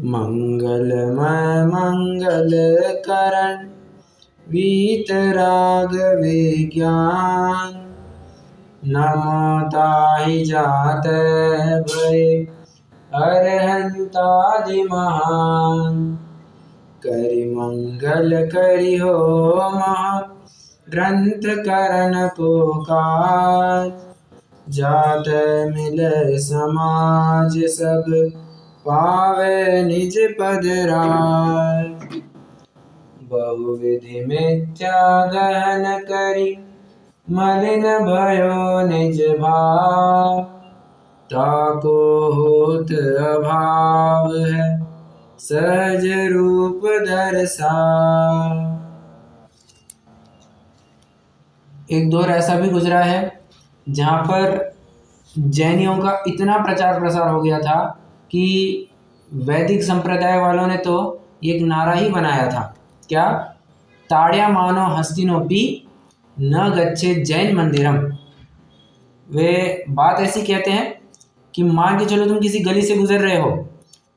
मंगलमय मंगल करण वीतराग विज्ञान। नमो ताहि जात भय अरहंतादि महान। करि मंगल करि हो महा ग्रंथ करण पुकार। जात मिलय समाज सब पावे निज पद राज। बहुविधि मिथ्या गहन करि मलिन भयो निज भाव। ताको होत अभाव है सहज रूप दर्शाव। एक दौर ऐसा भी गुजरा है जहाँ पर जैनियों का इतना प्रचार प्रसार हो गया था कि वैदिक संप्रदाय वालों ने तो एक नारा ही बनाया था, क्या? ताड़या मानो हस्तिनोपि न गच्छेत जैन मंदिरम। वे बात ऐसी कहते हैं कि मान के चलो तुम किसी गली से गुजर रहे हो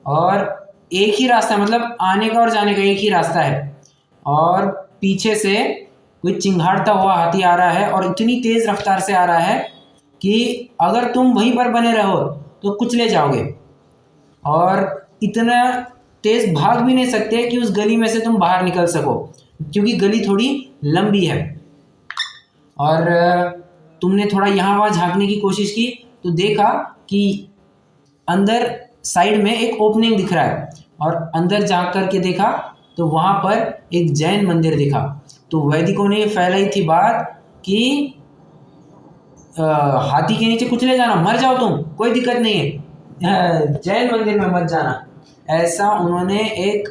और एक ही रास्ता, मतलब आने का और जाने का एक ही रास्ता है, और पीछे से कोई चिंघाड़ता हुआ हाथी आ रहा है और इतनी तेज रफ्तार से आ रहा है कि अगर तुम वहीं पर बने रहो तो कुचले जाओगे, और इतना तेज भाग भी नहीं सकते कि उस गली में से तुम बाहर निकल सको, क्योंकि गली थोड़ी लंबी है। और तुमने थोड़ा यहाँ वहाँ झांकने की कोशिश की तो देखा कि अंदर साइड में एक ओपनिंग दिख रहा है, और अंदर झांक करके देखा तो वहाँ पर एक जैन मंदिर दिखा। तो वैदिकों ने फैलाई थी बात कि हाथी के नीचे कुचले जाना, मर जाओ तुम, कोई दिक्कत नहीं है, जैन मंदिर में मत जाना। ऐसा उन्होंने एक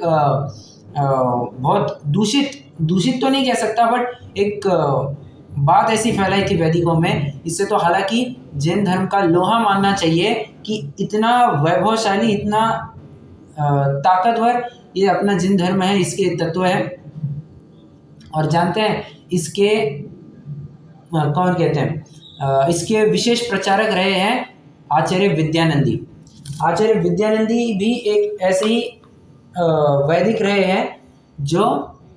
बहुत दूषित तो नहीं कह सकता, बट एक बात ऐसी फैलाई थी वैदिकों में। इससे तो हालांकि जैन धर्म का लोहा मानना चाहिए कि इतना वैभवशाली, इतना ताकतवर ये अपना जैन धर्म है, इसके तत्व है। और जानते हैं इसके कौन कहते हैं, इसके विशेष प्रचारक रहे हैं आचार्य विद्यानंदी। आचार्य विद्यानंदी भी एक ऐसे ही वैदिक रहे हैं जो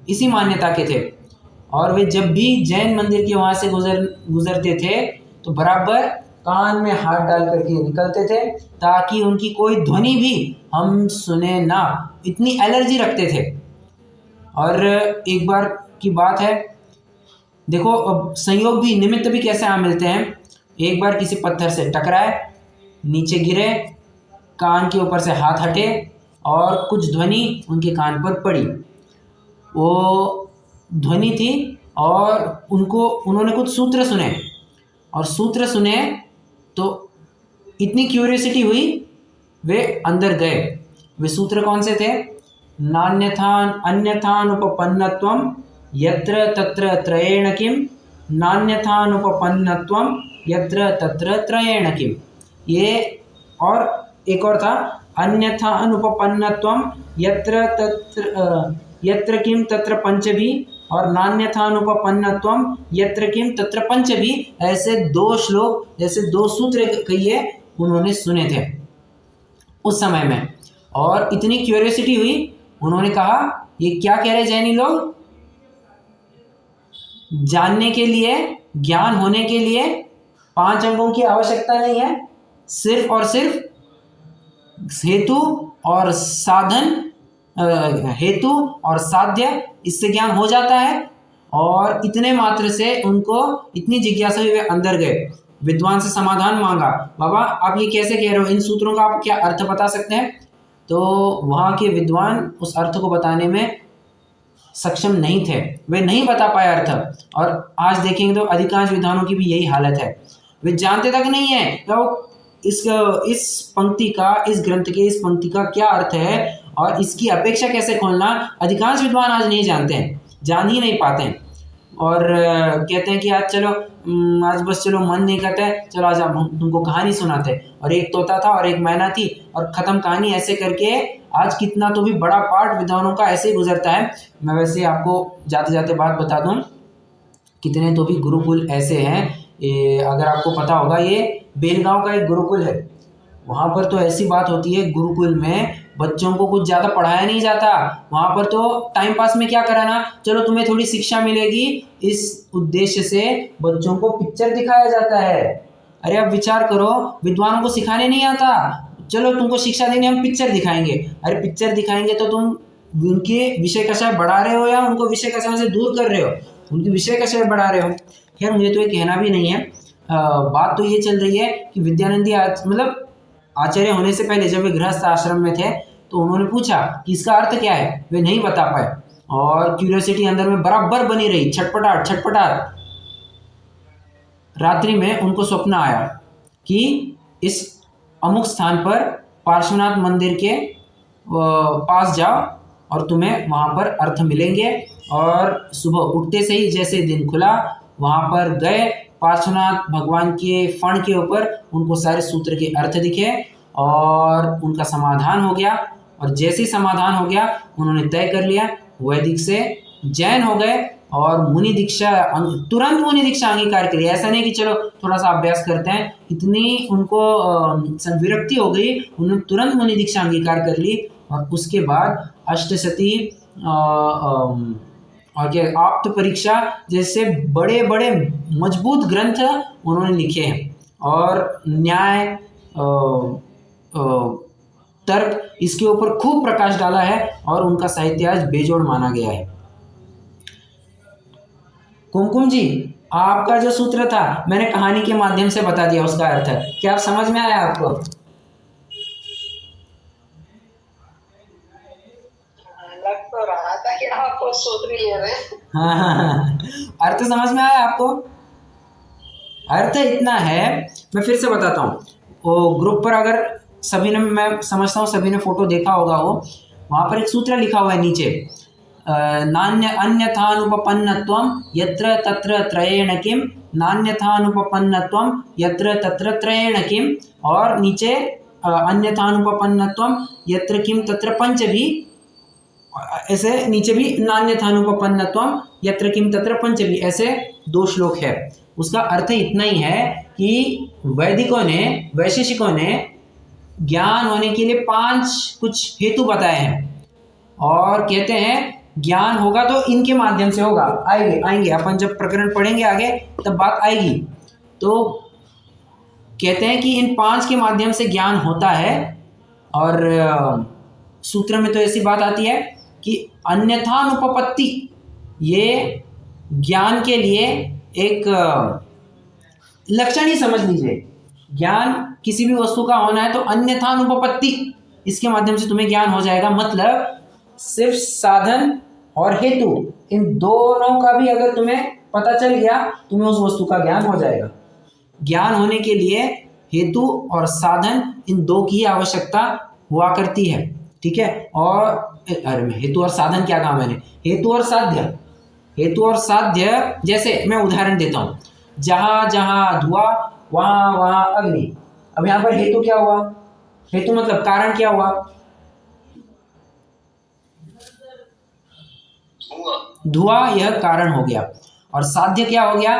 इसी मान्यता के थे, और वे जब भी जैन मंदिर के वहाँ से गुजरते थे तो बराबर कान में हाथ डाल करके निकलते थे ताकि उनकी कोई ध्वनि भी हम सुने ना, इतनी एलर्जी रखते थे। और एक बार की बात है, देखो अब संयोग भी, निमित्त भी कैसे आ मिलते हैं। एक बार किसी पत्थर से टकराए, नीचे गिरे, कान के ऊपर से हाथ हटे और कुछ ध्वनि उनके कान पर पड़ी। वो ध्वनि थी और उन्होंने कुछ सूत्र सुने, और सूत्र सुने तो इतनी क्यूरियोसिटी हुई, वे अंदर गए। वे सूत्र कौन से थे? नान्यथान अन्यथानुपपन्नत्वम यत्र तत्र त्रयेण किम, नान्यथानुपपन्नत्वम यत्र तत्र त्रयेण किम। ये, और एक और था, अन्यथा अनुपपन्नत्वम यत्र किम तत्र पंचभी, और नान्यथानुपपन्नत्वम यत्र किम तत्र पंचभी। ऐसे दो श्लोक, जैसे दो सूत्र कहिए, उन्होंने सुने थे उस समय में, और इतनी क्यूरियोसिटी हुई, उन्होंने कहा ये क्या कह रहे जैनी लोग। जानने के लिए, ज्ञान होने के लिए 5 अंगों की आवश्यकता नहीं है, सिर्फ और सिर्फ हेतु और साधन, हेतु और साध्य, इससे ज्ञान हो जाता है। और इतने मात्र से उनको इतनी जिज्ञासा हुई, वे अंदर गए, विद्वान से समाधान मांगा। बाबा आप ये कैसे कह रहे हो, इन सूत्रों का आप क्या अर्थ बता सकते हैं? तो वहाँ के विद्वान उस अर्थ को बताने में सक्षम नहीं थे, वे नहीं बता पाए अर्थ। और आज देखेंगे तो अधिकांश विद्वानों की भी यही हालत है, वे जानते तक नहीं है तो इस पंक्ति का, इस ग्रंथ के इस पंक्ति का क्या अर्थ है और इसकी अपेक्षा कैसे खोलना, अधिकांश विद्वान आज नहीं जानते हैं, जान ही नहीं पाते हैं। और कहते हैं कि आज चलो, आज बस चलो मन नहीं करता है, चलो आज हम तुमको कहानी सुनाते हैं। और एक तोता था और एक मैना थी और ख़त्म कहानी। ऐसे करके आज कितना तो भी बड़ा पार्ट विद्वानों का ऐसे ही गुजरता है। मैं वैसे आपको जाते जाते बात बता दूं, कितने तो भी गुरुकुल ऐसे हैं, अगर आपको पता होगा, ये बेलगांव का एक गुरुकुल है, वहाँ पर तो ऐसी बात होती है, गुरुकुल में बच्चों को कुछ ज़्यादा पढ़ाया नहीं जाता। वहाँ पर तो टाइम पास में क्या कराना, चलो तुम्हें थोड़ी शिक्षा मिलेगी, इस उद्देश्य से बच्चों को पिक्चर दिखाया जाता है। अरे अब विचार करो, विद्वानों को सिखाने नहीं आता, चलो तुमको शिक्षा देनी, हम पिक्चर दिखाएंगे। अरे पिक्चर दिखाएंगे तो तुम उनके विषय कषय बढ़ा रहे हो या उनको विषय कषय से दूर कर रहे हो? उनके विषय कषय बढ़ा रहे हो। खैर मुझे तो ये कहना भी नहीं है। बात तो ये चल रही है कि विद्यानंदी मतलब आचार्य होने से पहले जब वे गृहस्थ आश्रम में थे तो उन्होंने पूछा कि इसका अर्थ क्या है, वे नहीं बता पाए और क्यूरियोसिटी अंदर में बराबर बनी रही, छटपटाहट छटपटाहट। रात्रि में उनको स्वप्न आया कि इस अमुक स्थान पर पार्श्वनाथ मंदिर के पास जाओ और तुम्हें वहाँ पर अर्थ मिलेंगे। और सुबह उठते से ही जैसे दिन खुला, वहाँ पर गए, पार्श्वनाथ भगवान के फण के ऊपर उनको सारे सूत्र के अर्थ दिखे और उनका समाधान हो गया। और जैसे ही समाधान हो गया उन्होंने तय कर लिया, वैदिक से जैन हो गए और मुनि दीक्षा, तुरंत मुनि दीक्षा अंगीकार करी। ऐसा नहीं कि चलो थोड़ा सा अभ्यास करते हैं, इतनी उनको विरक्ति हो गई, उन्होंने तुरंत मुनि दीक्षा अंगीकार कर ली। और उसके बाद अष्टशती और क्या आप्त परीक्षा जैसे बड़े बड़े मजबूत ग्रंथ उन्होंने लिखे हैं और न्याय तर्क इसके ऊपर खूब प्रकाश डाला है और उनका साहित्य आज बेजोड़ माना गया है। कुमकुम जी, आपका जो सूत्र था मैंने कहानी के माध्यम से बता दिया उसका अर्थ है, क्या आप समझ में आया आपको? लग तो रहा था कि आप सूत्र ले रहे हैं। हाँ, अर्थ समझ में आया आपको? अर्थ इतना है, मैं फिर से बताता हूँ। वो ग्रुप पर अगर सभी ने, मैं समझता हूँ सभी ने फोटो देखा होगा, वो वहाँ पर एक सूत्र लिखा हुआ है नीचे, नान्य अन्यथानुपपन्नत्वं यत्र तत्र त्रयेण किम, नान्यथानुपपन्नत्वं यत्र तत्र त्रयेण किम, और नीचे अन्यथानुपपन्नत्वं यत्र किम तत्र पंचभी, ऐसे नीचे भी नान्यथानुपपन्नत्वं यत्र किम तत्र पंचभी, ऐसे 2 श्लोक है। उसका अर्थ इतना ही है कि वैदिकों ने, वैशेषिकों ने ज्ञान होने के लिए 5 कुछ हेतु बताए हैं और कहते हैं ज्ञान होगा तो इनके माध्यम से होगा। आएंगे अपन जब प्रकरण पढ़ेंगे आगे तब बात आएगी। तो कहते हैं कि इन 5 के माध्यम से ज्ञान होता है। और सूत्र में तो ऐसी बात आती है कि अन्यथानुपपत्ति, ये ज्ञान के लिए एक लक्षण ही समझ लीजिए। ज्ञान किसी भी वस्तु का होना है तो अन्यथानुपपत्ति, इसके माध्यम से तुम्हें ज्ञान हो जाएगा। मतलब सिर्फ साधन और हेतु, इन दोनों का भी अगर तुम्हें पता चल गया, तुम्हें उस वस्तु का ज्ञान हो जाएगा। ज्ञान होने के लिए हेतु और साधन, इन 2 की आवश्यकता हुआ करती है, ठीक है। और अरे हेतु और साधन क्या कहा मैंने, हेतु और साध्य। हेतु और साध्य, जैसे मैं उदाहरण देता हूँ, जहाँ जहाँ धुआं वहाँ वहाँ अग्नि। अब यहाँ पर हेतु क्या हुआ, हेतु मतलब कारण क्या हुआ, धुआं, यह कारण हो गया। और साध्य क्या हो गया,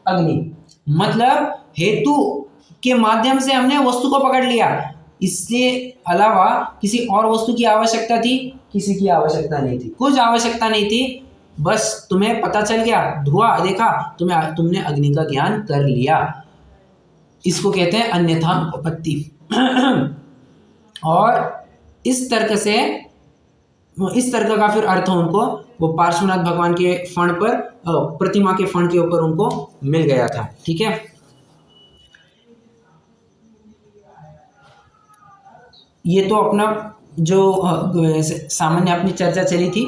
अग्नि। मतलब हेतु के माध्यम से हमने वस्तु को पकड़ लिया, इसके अलावा किसी और वस्तु की आवश्यकता थी, किसी की आवश्यकता नहीं थी, कुछ आवश्यकता नहीं थी। बस तुम्हें पता चल गया, धुआं देखा, तुमने अग्नि का ज्ञान कर लिया। इसको कहते हैं अन्यथानुपपत्ति। और इस तर्क का फिर अर्थ उनको वो पार्श्वनाथ भगवान के फण पर, प्रतिमा के फण के ऊपर उनको मिल गया था, ठीक है। ये तो अपना जो सामान्य अपनी चर्चा चली थी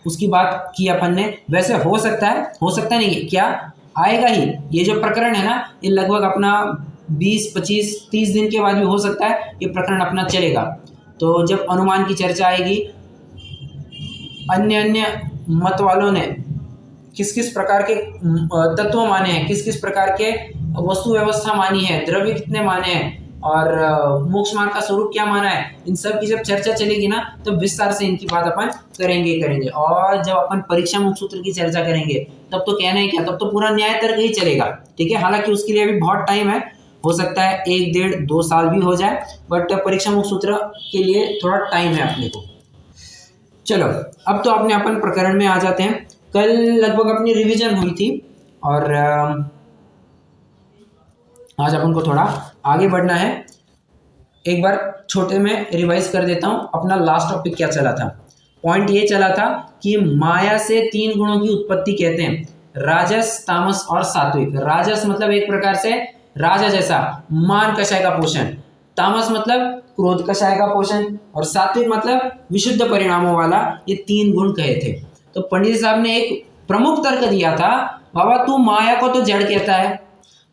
उसकी बात की अपन ने। वैसे हो सकता नहीं, क्या आएगा ही, ये जो प्रकरण है ना, ये लगभग अपना 20, 25, 30 दिन के बाद भी हो सकता है ये प्रकरण अपना चलेगा। तो जब अनुमान की चर्चा आएगी, अन्य मत वालों ने किस किस प्रकार के तत्व माने हैं, किस किस प्रकार के वस्तु व्यवस्था मानी है, द्रव्य कितने माने हैं और मोक्ष मार्ग का स्वरूप क्या माना है, इन सब की जब चर्चा चलेगी ना तब विस्तार से इनकी बात अपन करेंगे। और जब अपन परीक्षा मुक्त सूत्र की चर्चा करेंगे तब तो कहना ही क्या, तब तो पूरा न्याय तर्क ही चलेगा, ठीक है। हालांकि उसके लिए अभी बहुत टाइम है, हो सकता है 1, 1.5, 2 साल भी हो जाए, बट परीक्षा मुक्त सूत्र के लिए थोड़ा टाइम है अपने को। चलो अब तो अपने अपन प्रकरण में आ जाते हैं। कल लगभग अपनी रिवीजन हुई थी और आज अपन को थोड़ा आगे बढ़ना है। एक बार छोटे में रिवाइज कर देता हूँ, अपना लास्ट टॉपिक क्या चला था। पॉइंट ये चला था कि माया से 3 गुणों की उत्पत्ति कहते हैं, राजस, तामस और सात्विक। राजस मतलब एक प्रकार से राजा जैसा मान कषाय का पोषण, तामस मतलब क्रोध कषाय का पोषण, और सात्विक मतलब विशुद्ध परिणामों वाला। ये 3 गुण कहे थे। तो पंडित साहब ने एक प्रमुख तर्क दिया था, बाबा तू माया को तो जड़ कहता है,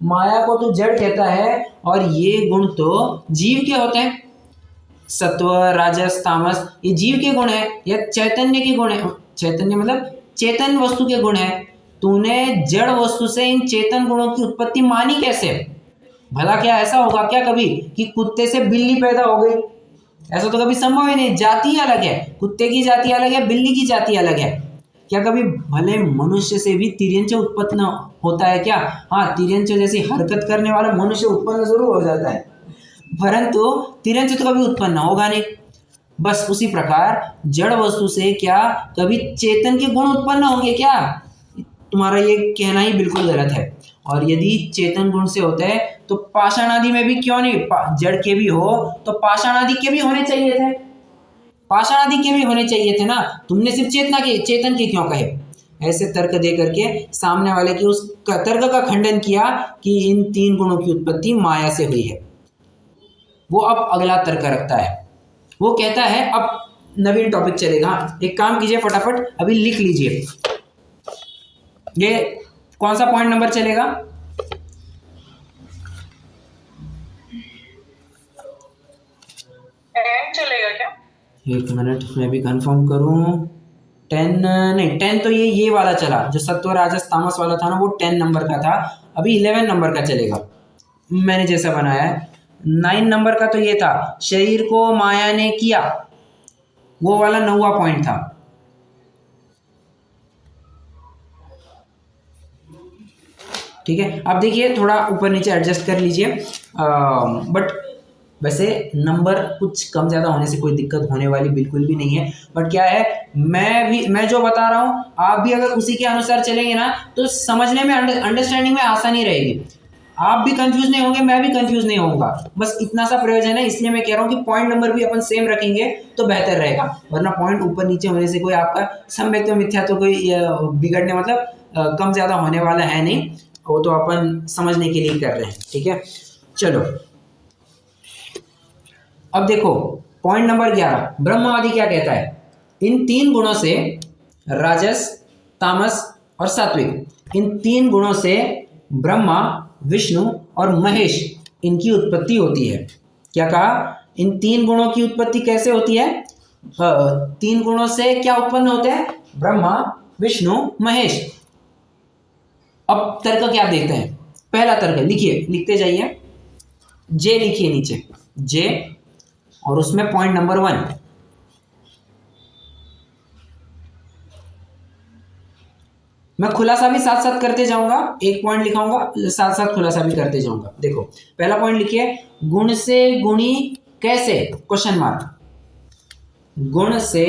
माया को तो जड़ कहता है, और ये गुण तो जीव के होते हैं, सत्व, राजस, तामस, ये जीव के गुण है या चैतन्य के गुण है। चैतन्य मतलब चेतन वस्तु के गुण है। तूने जड़ वस्तु से इन चेतन गुणों की उत्पत्ति मानी कैसे? भला क्या ऐसा होगा क्या कभी कि कुत्ते से बिल्ली पैदा हो गई? ऐसा तो कभी संभव ही नहीं। जाति अलग है, कुत्ते की जाति अलग है, बिल्ली की जाति अलग है। क्या कभी भले मनुष्य से भी तिर्यंच उत्पन्न होता है क्या? हाँ, तिर्यंच जैसी हरकत करने वाला मनुष्य उत्पन्न जरूर हो जाता है, परंतु तिर्यंच तो कभी उत्पन्न होगा नहीं। बस उसी प्रकार जड़ वस्तु से क्या कभी चेतन के गुण उत्पन्न होंगे क्या? तुम्हारा ये कहना ही बिल्कुल गलत है। और यदि चेतन गुण से होते हैं तो पाषाण आदि में भी क्यों नहीं, जड़ के भी हो तो पाषाण आदि के भी होने चाहिए थे, पाषाण आदि के भी होने चाहिए थे ना। तुमने सिर्फ चेतन के क्यों कहे? ऐसे तर्क दे करके सामने वाले की उस तर्क का खंडन किया कि इन 3 गुणों की उत्पत्ति माया से हुई है। वो अब अगला तर्क रखता है, वो कहता है अब नवीन टॉपिक चलेगा। एक काम कीजिए, फटाफट अभी लिख लीजिए। ये कौन सा पॉइंट नंबर चलेगा? चलेगा क्या? 1 मिनट मैं भी कंफर्म करूं। 10 नहीं, 10 तो ये वाला चला, जो सत्व, राजस, तामस वाला था ना, वो 10 नंबर का था। अभी 11 नंबर का चलेगा, मैंने जैसा बनाया है। 9 नंबर का तो ये था, शरीर को माया ने किया, वो वाला 9वां पॉइंट था। ठीक है, अब देखिए थोड़ा ऊपर नीचे एडजस्ट कर लीजिए, बट वैसे नंबर कुछ कम ज़्यादा होने से कोई दिक्कत होने वाली बिल्कुल भी नहीं है। बट क्या है, मैं जो बता रहा हूँ आप भी अगर उसी के अनुसार चलेंगे ना तो समझने में, अंडरस्टैंडिंग में आसानी रहेगी। आप भी कंफ्यूज नहीं होंगे, मैं भी कंफ्यूज नहीं होऊंगा। बस इतना सा प्रयोजन है, इसलिए मैं कह रहा हूँ कि पॉइंट नंबर भी अपन सेम रखेंगे तो बेहतर रहेगा, वरना पॉइंट ऊपर नीचे होने से कोई आपका सम्यक मिथ्या तो कोई बिगड़ने मतलब कम ज़्यादा होने वाला है नहीं। वो तो अपन समझने के लिए कर रहे हैं। ठीक है, चलो अब देखो पॉइंट नंबर 11, ब्रह्मवादी क्या कहता है? इन 3 गुणों से, राजस, तामस और सात्विक, इन 3 गुणों से ब्रह्मा, विष्णु और महेश, इनकी उत्पत्ति होती है। क्या कहा? इन 3 गुणों की उत्पत्ति कैसे होती है? 3 गुणों से क्या उत्पन्न होते हैं? ब्रह्मा, विष्णु, महेश। अब तर्क क्या देते हैं? पहला तर्क लिखिए, लिखते जाइए, जे लिखिए नीचे, जे, और उसमें पॉइंट नंबर 1, मैं खुलासा भी साथ साथ करते जाऊंगा, एक पॉइंट लिखाऊंगा साथ साथ खुलासा भी करते जाऊंगा। देखो पहला पॉइंट लिखिए, गुण से गुणी कैसे? Question mark. गुण से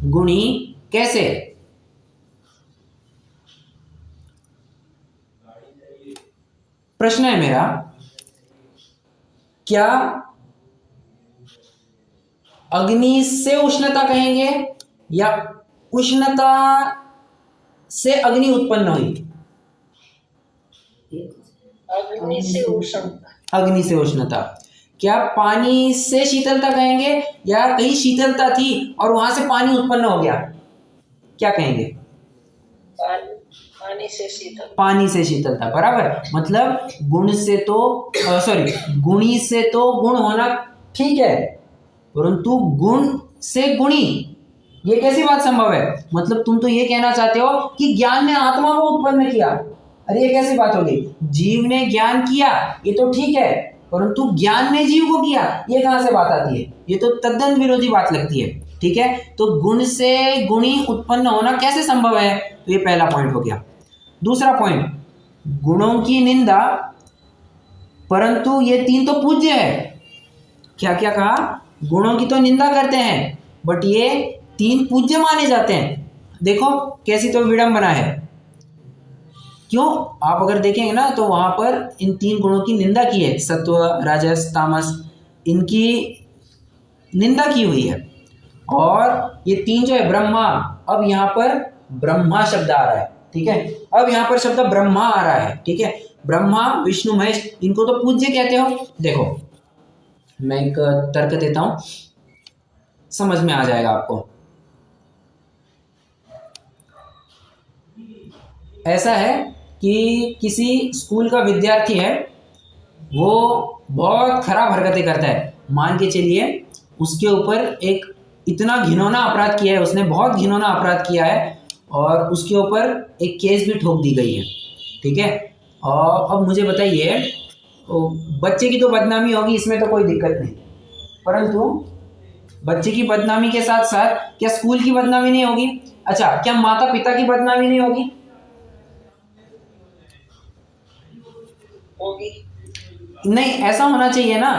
गुणी कैसे? प्रश्न है मेरा, क्या अग्नि से उष्णता कहेंगे या उष्णता से अग्नि उत्पन्न हुई? अग्नि से उष्णता। अग्नि से उष्णता। क्या पानी से शीतलता कहेंगे या कहीं शीतलता थी और वहां से पानी उत्पन्न हो गया? क्या कहेंगे? पानी से शीतल। पानी से शीतलता, बराबर। मतलब गुण से तो गुणी से तो गुण होना ठीक है, परंतु गुण से गुणी, ये कैसी बात संभव है? मतलब तुम तो ये कहना चाहते हो कि ज्ञान ने आत्मा को उत्पन्न किया। अरे ये कैसी बात होगी? जीव ने ज्ञान किया ये तो ठीक है, परंतु ज्ञान ने जीव को किया, ये कहां से बात आती है? ये तो तद्दन विरोधी बात लगती है। ठीक है, तो गुण से गुणी उत्पन्न होना कैसे संभव है? तो ये पहला पॉइंट हो गया। दूसरा पॉइंट, गुणों की निंदा परंतु ये तीन तो पूज्य है। क्या क्या कहा? गुणों की तो निंदा करते हैं बट ये तीन पूज्य माने जाते हैं। देखो कैसी तो विडंबना है। क्यों? आप अगर देखेंगे ना तो वहां पर इन तीन गुणों की निंदा की है, सत्व राजस तामस, इनकी निंदा की हुई है। और ये तीन जो है ब्रह्मा, अब यहाँ पर ब्रह्मा शब्द आ रहा है, ठीक है। अब यहाँ पर शब्द ब्रह्मा आ रहा है, ठीक है। ब्रह्मा विष्णु महेश, इनको तो पूज्य कहते हो। देखो मैं एक तर्क देता हूं, समझ में आ जाएगा आपको। ऐसा है कि किसी स्कूल का विद्यार्थी है, वो बहुत खराब हरकतें करता है। मान के चलिए उसके ऊपर एक इतना घिनौना अपराध किया है, उसने बहुत घिनौना अपराध किया है और उसके ऊपर एक केस भी ठोक दी गई है, ठीक है। और अब मुझे बताइए, बच्चे की तो बदनामी होगी, इसमें तो कोई दिक्कत नहीं, परंतु बच्चे की बदनामी के साथ साथ क्या स्कूल की बदनामी नहीं होगी? अच्छा, क्या माता पिता की बदनामी नहीं होगी? होगी। नहीं, ऐसा होना चाहिए ना।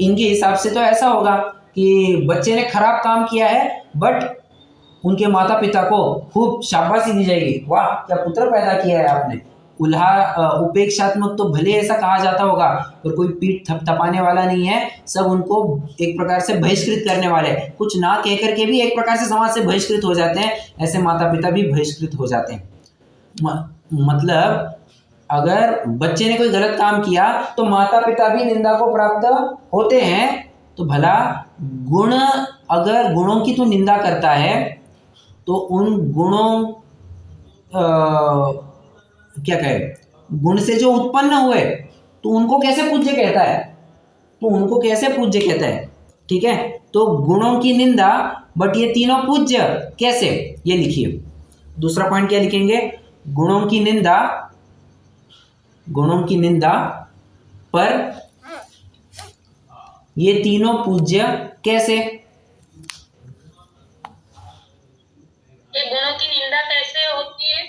इनके हिसाब से तो ऐसा होगा कि बच्चे ने खराब काम किया है बट उनके माता पिता को खूब शाबाशी दी जाएगी, वाह क्या पुत्र पैदा किया है आपने। उपेक्षात्मक तो भले ऐसा कहा जाता होगा पर कोई पीठ थपथपाने वाला नहीं है, सब उनको एक प्रकार से बहिष्कृत करने वाले, कुछ ना कह करके भी एक प्रकार से समाज से बहिष्कृत हो जाते हैं। ऐसे माता पिता भी बहिष्कृत हो जाते हैं। मतलब अगर बच्चे ने कोई गलत काम किया तो माता पिता भी निंदा को प्राप्त होते हैं। तो भला गुण, अगर गुणों की तो निंदा करता है तो उन गुणों क्या कहे, गुण से जो उत्पन्न हुए तो उनको कैसे पूज्य कहता है? तो उनको कैसे पूज्य कहता है, ठीक है। तो गुणों की निंदा बट ये तीनों पूज्य कैसे, ये लिखिए। दूसरा पॉइंट क्या लिखेंगे? गुणों की निंदा, गुणों की निंदा पर ये तीनों पूज्य कैसे? ये गुणों की निंदा कैसे होती है?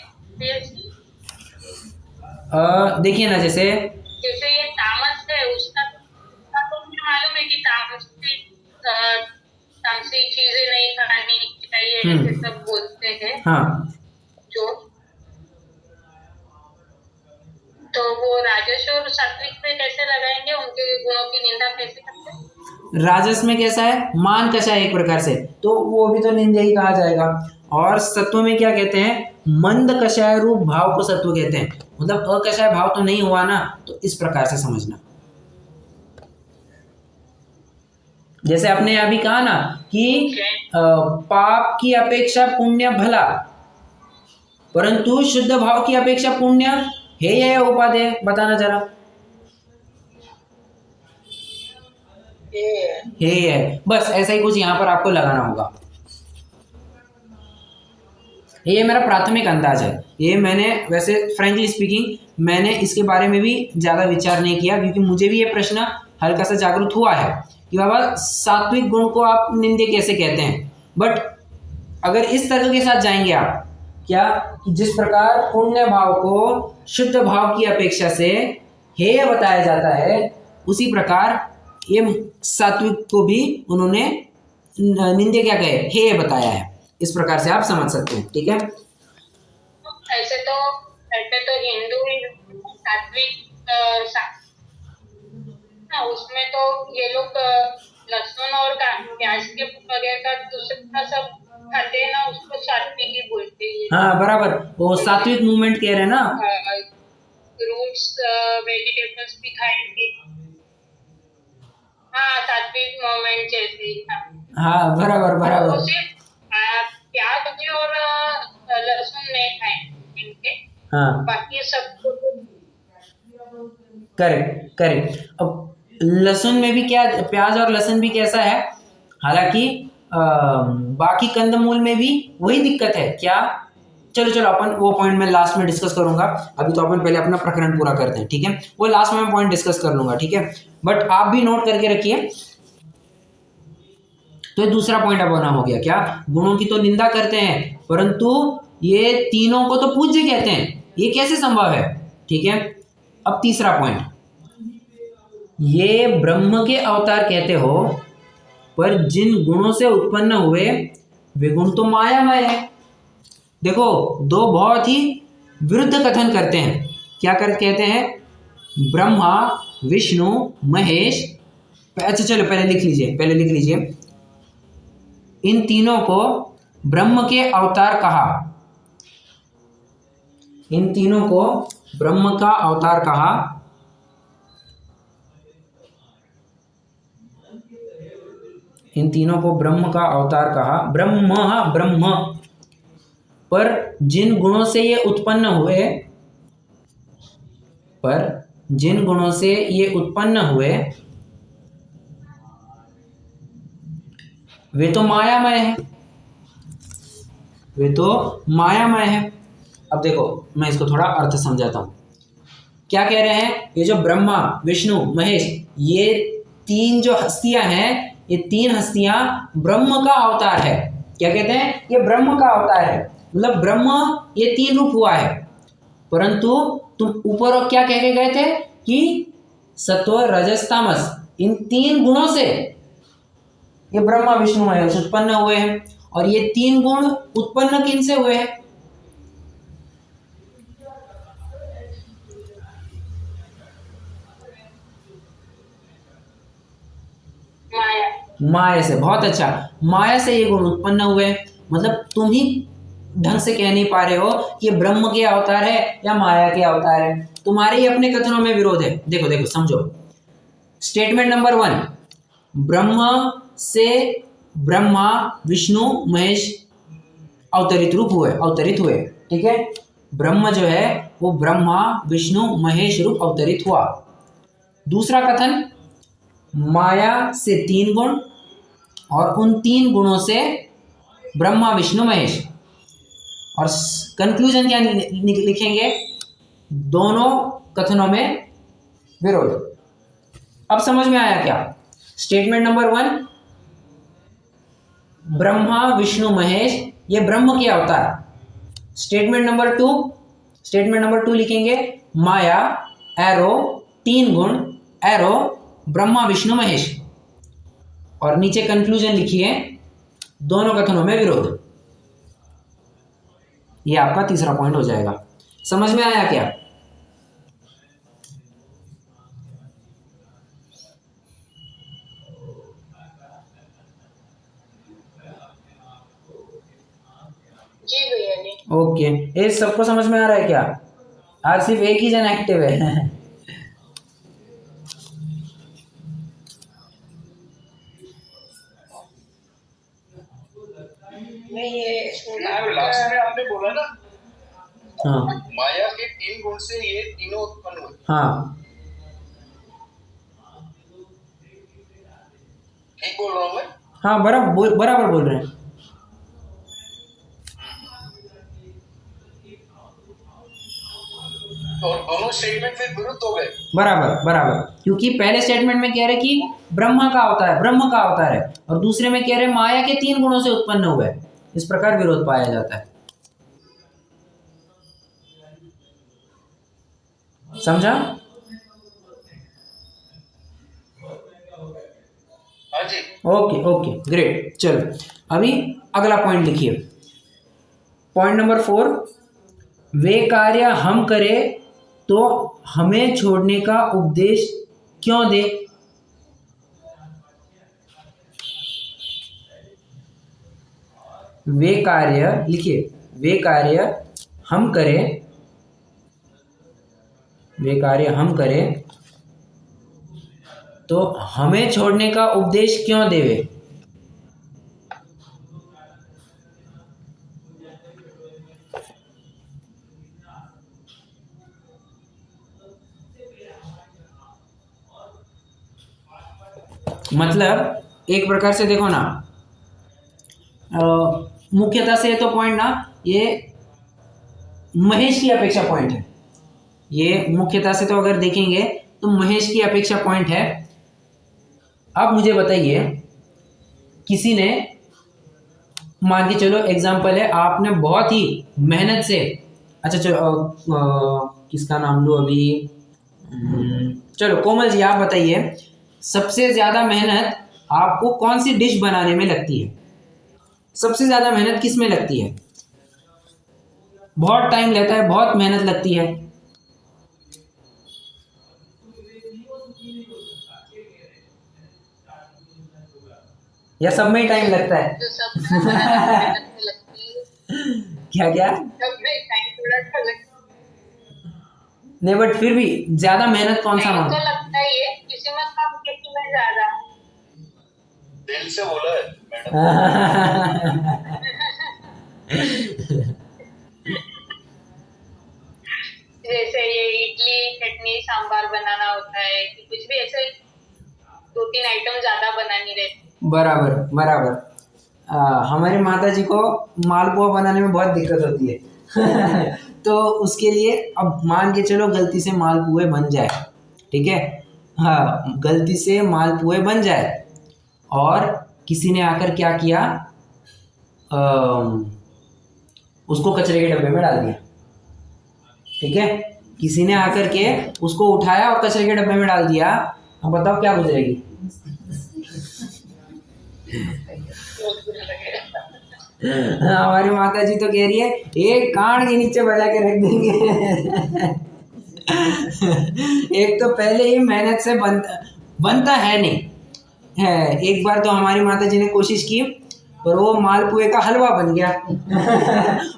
देखिए ना, जैसे ये तामस है, उसका तो मुझे मालूम है कि तामसी चीजें नहीं खानी चाहिए, ऐसे सब बोलते हैं। हाँ, जो तो वो राजस और सात्विक पे कैसे लगाएंगे? उनके गुणों की निंदा कैसे करते हैं? राजस में कैसा है? मान कषाय एक प्रकार से, तो वो भी तो निंदा ही कहा जाएगा। और सत्व में क्या कहते हैं? मंद कषाय रूप भाव को सत्व कहते हैं। मतलब अकषाय भाव तो नहीं हुआ ना, तो इस प्रकार से समझना। जैसे आपने अभी कहा ना कि पाप की अपेक्षा पुण्य भला, परंतु शुद्ध भाव की अपेक्षा पुण्य हेय है उपादेय, बताना जरा। हेय है, बस ऐसा ही कुछ यहाँ पर आपको लगाना होगा। ये मेरा प्राथमिक अंदाज है, ये मैंने वैसे फ्रेंकली स्पीकिंग मैंने इसके बारे में भी ज़्यादा विचार नहीं किया, क्योंकि मुझे भी ये प्रश्न हल्का सा जागरूक हुआ है कि बाबा सात्विक गुण को आप निंदे कैसे कहते हैं। बट अगर इस तर्क के साथ जाएंगे आप, क्या कि जिस प्रकार पुण्य भाव को शुद्ध भाव की अपेक्षा से हेय बताया जाता है, उसी प्रकार ये सात्विक को भी उन्होंने निंदे क्या कहे, हेय बताया है। इस प्रकार से आप समझ सकते हैं, ठीक है। ऐसे तो हिंदू सात्विक उसमें तो ये लोग लहसुन और प्याज के बगैर का दूसरा सब खाते हैं ना, उसको सात्विक ही बोलते हैं। हाँ बराबर, वो सात्विक मूवमेंट कह रहे हैं ना। फ्रूट्स वेजिटेबल्स भी खाएंगे, हाँ सात्विक मूवमेंट जैसे। हाँ बराबर बराबर। तो सिर्फ प्याज और लहसुन नहीं खाएंगे इनके, हाँ बाकी सब करेक्ट करेक्ट। अब लहसुन में भी क्या, प्याज और लहसुन भी कैसा है, हालांकि बाकी कंदमूल में भी वही दिक्कत है क्या। चलो अपन वो पॉइंट में लास्ट में डिस्कस करूंगा, अभी तो अपन पहले अपना प्रकरण पूरा करते हैं, ठीक है। वो लास्ट में मैं पॉइंट डिस्कस कर लूंगा, ठीक है। बट आप भी नोट करके रखिए। तो ये दूसरा पॉइंट अब बना हो गया, क्या गुणों की तो निंदा करते हैं परंतु ये तीनों को तो पूज्य कहते हैं, ये कैसे संभव है, ठीक है। अब तीसरा पॉइंट, ये ब्रह्म के अवतार कहते हो, पर जिन गुणों से उत्पन्न हुए वे गुण तो मायामय है। देखो, दो बहुत ही विरुद्ध कथन करते हैं। क्या कहते हैं? ब्रह्मा, विष्णु, महेश। अच्छा चलो पहले लिख लीजिए। इन तीनों को ब्रह्म के अवतार कहा। इन तीनों को ब्रह्म का अवतार कहा। इन तीनों को ब्रह्म का अवतार कहा। ब्रह्म पर जिन गुणों से ये उत्पन्न हुए, वे तो मायामय है। अब देखो, मैं इसको थोड़ा अर्थ समझाता हूं। क्या कह रहे हैं? ये जो ब्रह्मा, विष्णु, महेश, ये तीन जो हस्तियां हैं, ये तीन हस्तियां ब्रह्म का अवतार है। क्या कहते हैं? ये ब्रह्म का अवतार है। मतलब ब्रह्म ये तीन रूप हुआ है। परंतु तुम ऊपर क्या कह के गए थे कि सत्व, रजस, तामस, इन तीन गुणों से ये ब्रह्मा, विष्णु, महेश उत्पन्न हुए हैं। और ये तीन गुण उत्पन्न किन से हुए हैं? माया से। बहुत अच्छा, माया से ये गुण उत्पन्न हुए। मतलब तुम ही ढंग से कह नहीं पा रहे हो कि ये ब्रह्म के अवतार है या माया के अवतार है। तुम्हारे ही अपने कथनों में विरोध है। देखो समझो। स्टेटमेंट नंबर 1, ब्रह्म से ब्रह्मा, विष्णु, महेश अवतरित हुए। ठीक है, ब्रह्म जो है वो ब्रह्मा, विष्णु, महेश रूप अवतरित हुआ। दूसरा कथन, माया से तीन गुण और उन तीन गुणों से ब्रह्मा, विष्णु, महेश। और कंक्लूजन क्या लिखेंगे? दोनों कथनों में विरोध। अब समझ में आया क्या? स्टेटमेंट नंबर 1, ब्रह्मा, विष्णु, महेश ये ब्रह्म के अवतार। स्टेटमेंट नंबर 2 लिखेंगे, माया, एरो, तीन गुण, एरो, ब्रह्मा, विष्णु, महेश। और नीचे कंक्लूजन लिखिए, दोनों कथनों में विरोध। ये आपका तीसरा पॉइंट हो जाएगा। समझ में आया क्या? जी भैया जी। ओके, ये सबको समझ में आ रहा है क्या? आज सिर्फ एक ही जन एक्टिव है। नहीं, ये लास्ट में आपने बोला ना, हाँ माया के तीन गुण से ये तीनों उत्पन्न हुए। हाँ ठीक बोल रहा हूँ मैं? हाँ, बराबर बोल रहे हैं। और दोनों स्टेटमेंट फिर विरुद्ध हो गए। बराबर, क्योंकि पहले स्टेटमेंट में कह रहे कि ब्रह्म का अवतार है, और दूसरे में कह रहे माया के तीन गुणों से उत्पन्न हुआ है। इस प्रकार विरोध पाया जाता है। समझा? हाँ जी। Okay great. चलो अभी अगला पॉइंट लिखिए। पॉइंट नंबर 4, वे कार्य हम करें तो हमें छोड़ने का उपदेश क्यों दे? वे कार्य लिखिए, वे कार्य हम करें तो हमें छोड़ने का उपदेश क्यों देवे? मतलब एक प्रकार से देखो ना, मुख्यतः से तो पॉइंट ना ये महेश की अपेक्षा पॉइंट है। ये मुख्यतः से तो अगर देखेंगे तो महेश की अपेक्षा पॉइंट है। अब मुझे बताइए, किसी ने मान के चलो एग्जाम्पल है, आपने बहुत ही मेहनत से, अच्छा चलो किसका नाम लो अभी, चलो कोमल जी आप बताइए, सबसे ज्यादा मेहनत आपको कौन सी डिश बनाने में लगती है? सबसे ज्यादा मेहनत किस में लगती है? बहुत टाइम लेता है, बहुत मेहनत लगती है। या सब में ही टाइम लगता है? जो सब बनाने में लगती है, क्या क्या? सब में टाइम थोड़ा सा लगता नहीं बट फिर भी ज्यादा मेहनत कौन सा है। मांग? तो लगता ही है किसी में कम किसी में ज्यादा। दिल से बोला है मैडम। जैसे ये इडली चटनी सांभर बनाना होता है कि कुछ भी ऐसे 2-3 आइटम ज्यादा बनानी रहती। बराबर बराबर। हमारी माता जी को मालपुआ बनाने में बहुत दिक्कत होती है। तो उसके लिए अब मान के चलो गलती से मालपुए बन जाए, ठीक है, हाँ गलती से मालपुए बन जाए और किसी ने आकर क्या किया, उसको कचरे के डब्बे में डाल दिया, ठीक है, किसी ने आकर के उसको उठाया और कचरे के डब्बे में डाल दिया। अब बताओ क्या गुजरेगी? हमारी माता जी तो कह रही है एक कान के नीचे बजा के रख देंगे। एक तो पहले ही मेहनत से बनता है नहीं है। एक बार तो हमारी माता जी ने कोशिश की पर वो मालपुए का हलवा बन गया।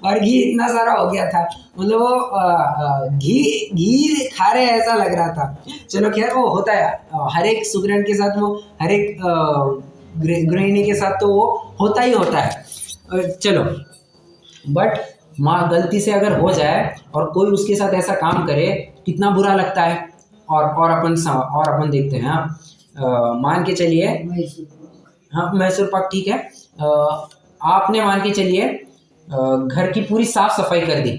और घी इतना सारा हो गया था, मतलब वो घी घी खा रहे ऐसा लग रहा था। चलो खैर वो होता है, हर एक सुगरण के साथ, वो हर एक गृहिणी के साथ तो वो होता ही होता है। चलो बट माँ गलती से अगर हो जाए और कोई उसके साथ ऐसा काम करे कितना बुरा लगता है। और अपन देखते हैं, मान के चलिए, हाँ मैसूर पाक ठीक है, आपने मान के चलिए घर की पूरी साफ सफाई कर दी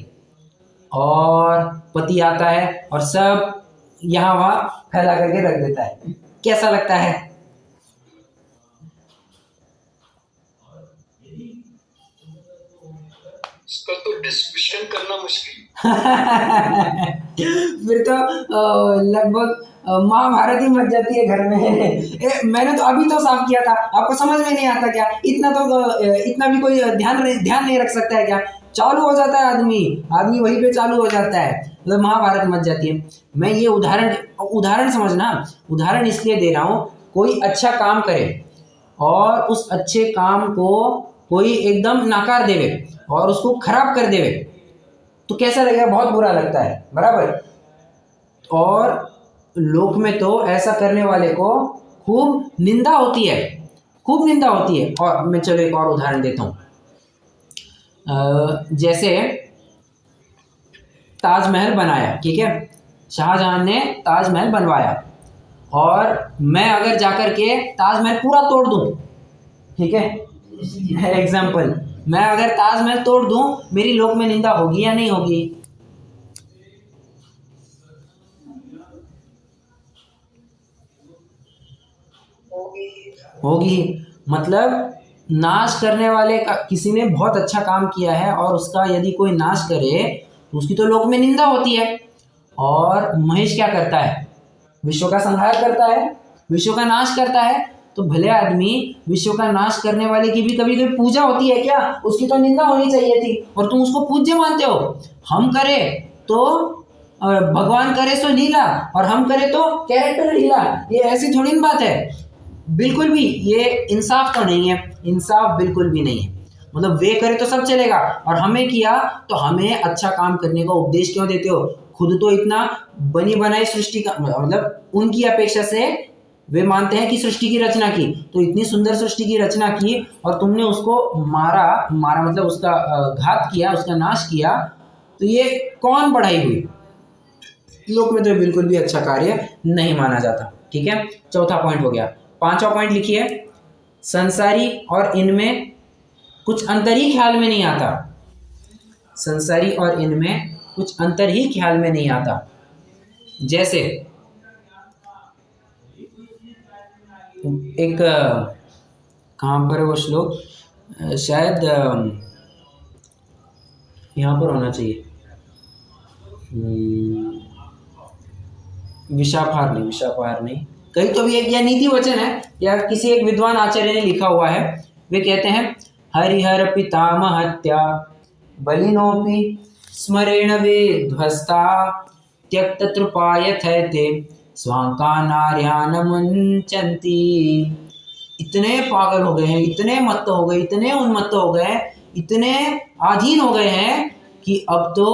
और पति आता है और सब यहाँ वहाँ फैला करके रख देता है, कैसा लगता है? इसका तो डिस्कशन करना मुश्किल। फिर तो लगभग महाभारत ही मच जाती है घर में। मैंने तो अभी तो साफ किया था, आपको समझ में नहीं आता क्या? इतना भी कोई ध्यान नहीं रख सकता है क्या? चालू हो जाता है आदमी वहीं पे चालू हो जाता है, मतलब महाभारत मच जाती है। मैं ये उदाहरण समझना, उदाहरण इसलिए दे रहा हूँ, कोई अच्छा काम करे और उस अच्छे काम को कोई एकदम नाकार देवे और उसको खराब कर देवे तो कैसा लगेगा? बहुत बुरा लगता है, बराबर। और लोक में तो ऐसा करने वाले को खूब निंदा होती है, खूब निंदा होती है। और मैं चलो एक और उदाहरण देता हूँ, जैसे ताजमहल बनाया, ठीक है, शाहजहां ने ताजमहल बनवाया और मैं अगर जाकर के ताजमहल पूरा तोड़ दूं, ठीक है, एग्जाम्पल, मैं अगर ताजमहल तोड़ दूं, मेरी लोक में निंदा होगी या नहीं होगी? होगी। मतलब नाश करने वाले का, किसी ने बहुत अच्छा काम किया है और उसका यदि कोई नाश करे तो उसकी तो लोक में निंदा होती है। और महेश क्या करता है? विश्व का संहार करता है, विश्व का नाश करता है। तो भले आदमी विश्व का नाश करने वाले की भी कभी कभी पूजा होती है क्या? उसकी तो निंदा होनी चाहिए थी और तुम उसको पूज्य मानते हो। हम करे तो भगवान करे सो लीला और हम करे तो कैरेक्टर लीला, ये ऐसी थोड़ी ना बात है। बिल्कुल भी ये इंसाफ तो नहीं है, इंसाफ बिल्कुल भी नहीं है। मतलब वे करे तो सब चलेगा और हमें किया तो हमें अच्छा काम करने का उपदेश क्यों देते हो? खुद तो इतना बनी बनाई सृष्टि का, मतलब उनकी अपेक्षा से वे मानते हैं कि सृष्टि की रचना की, तो इतनी सुंदर सृष्टि की रचना की और तुमने उसको मारा मतलब उसका घात किया, उसका नाश किया, तो ये कौन बढ़ाई हुई? लोक में तो बिल्कुल भी अच्छा कार्य नहीं माना जाता। ठीक है, चौथा पॉइंट हो गया। पांचवा पॉइंट लिखिए, संसारी और इनमें कुछ अंतर ही ख्याल में नहीं आता। संसारी और इनमें कुछ अंतर ही ख्याल में नहीं आता। जैसे एक कहाँ पर है वो श्लोक, शायद यहाँ पर होना चाहिए। विशाफार नहीं, विशाफार नहीं, कहीं तो भी एक या नीति वचन है या किसी एक विद्वान आचार्य ने लिखा हुआ है। वे कहते हैं हरिहर पितामहत्या बलिनोपि स्मरेण विध्वस्ता त्यक्त तृपायथैते स्वांका नार्यान मुंचन्ति। इतने पागल हो गए हैं, इतने मत्त हो गए, इतने उन्मत्त हो गए, इतने अधीन हो गए हैं कि अब तो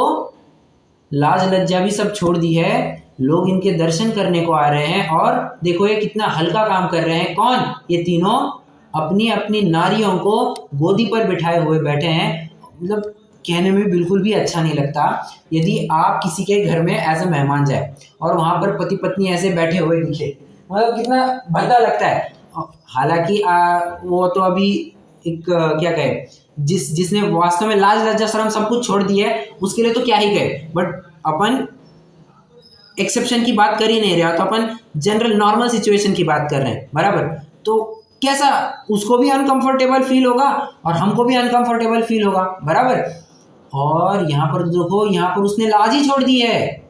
लाज लज्जा भी सब छोड़ दी है। लोग इनके दर्शन करने को आ रहे हैं और देखो ये कितना हल्का काम कर रहे हैं। कौन? ये तीनों अपनी अपनी नारियों को गोदी पर बिठाए हुए बैठे हैं। मतलब कहने में बिल्कुल भी अच्छा नहीं लगता। यदि आप किसी के घर में एज ए मेहमान जाए और वहाँ पर पति पत्नी ऐसे बैठे हुए दिखे, मतलब कितना भद्दा लगता है। हालांकि वो तो अभी एक क्या कहे, जिसने वास्तव में लाज लज्जा शर्म सब कुछ छोड़ दी है उसके लिए तो क्या ही कहे, बट अपन एक्सेप्शन की बात कर ही नहीं रहा, तो अपन जनरल नॉर्मल सिचुएशन की बात कर रहे हैं, बराबर। तो कैसा उसको भी अनकंफर्टेबल फील होगा और हमको भी अनकंफर्टेबल फील होगा, बराबर। और यहाँ पर देखो, यहाँ पर उसने लाज ही छोड़ दी है।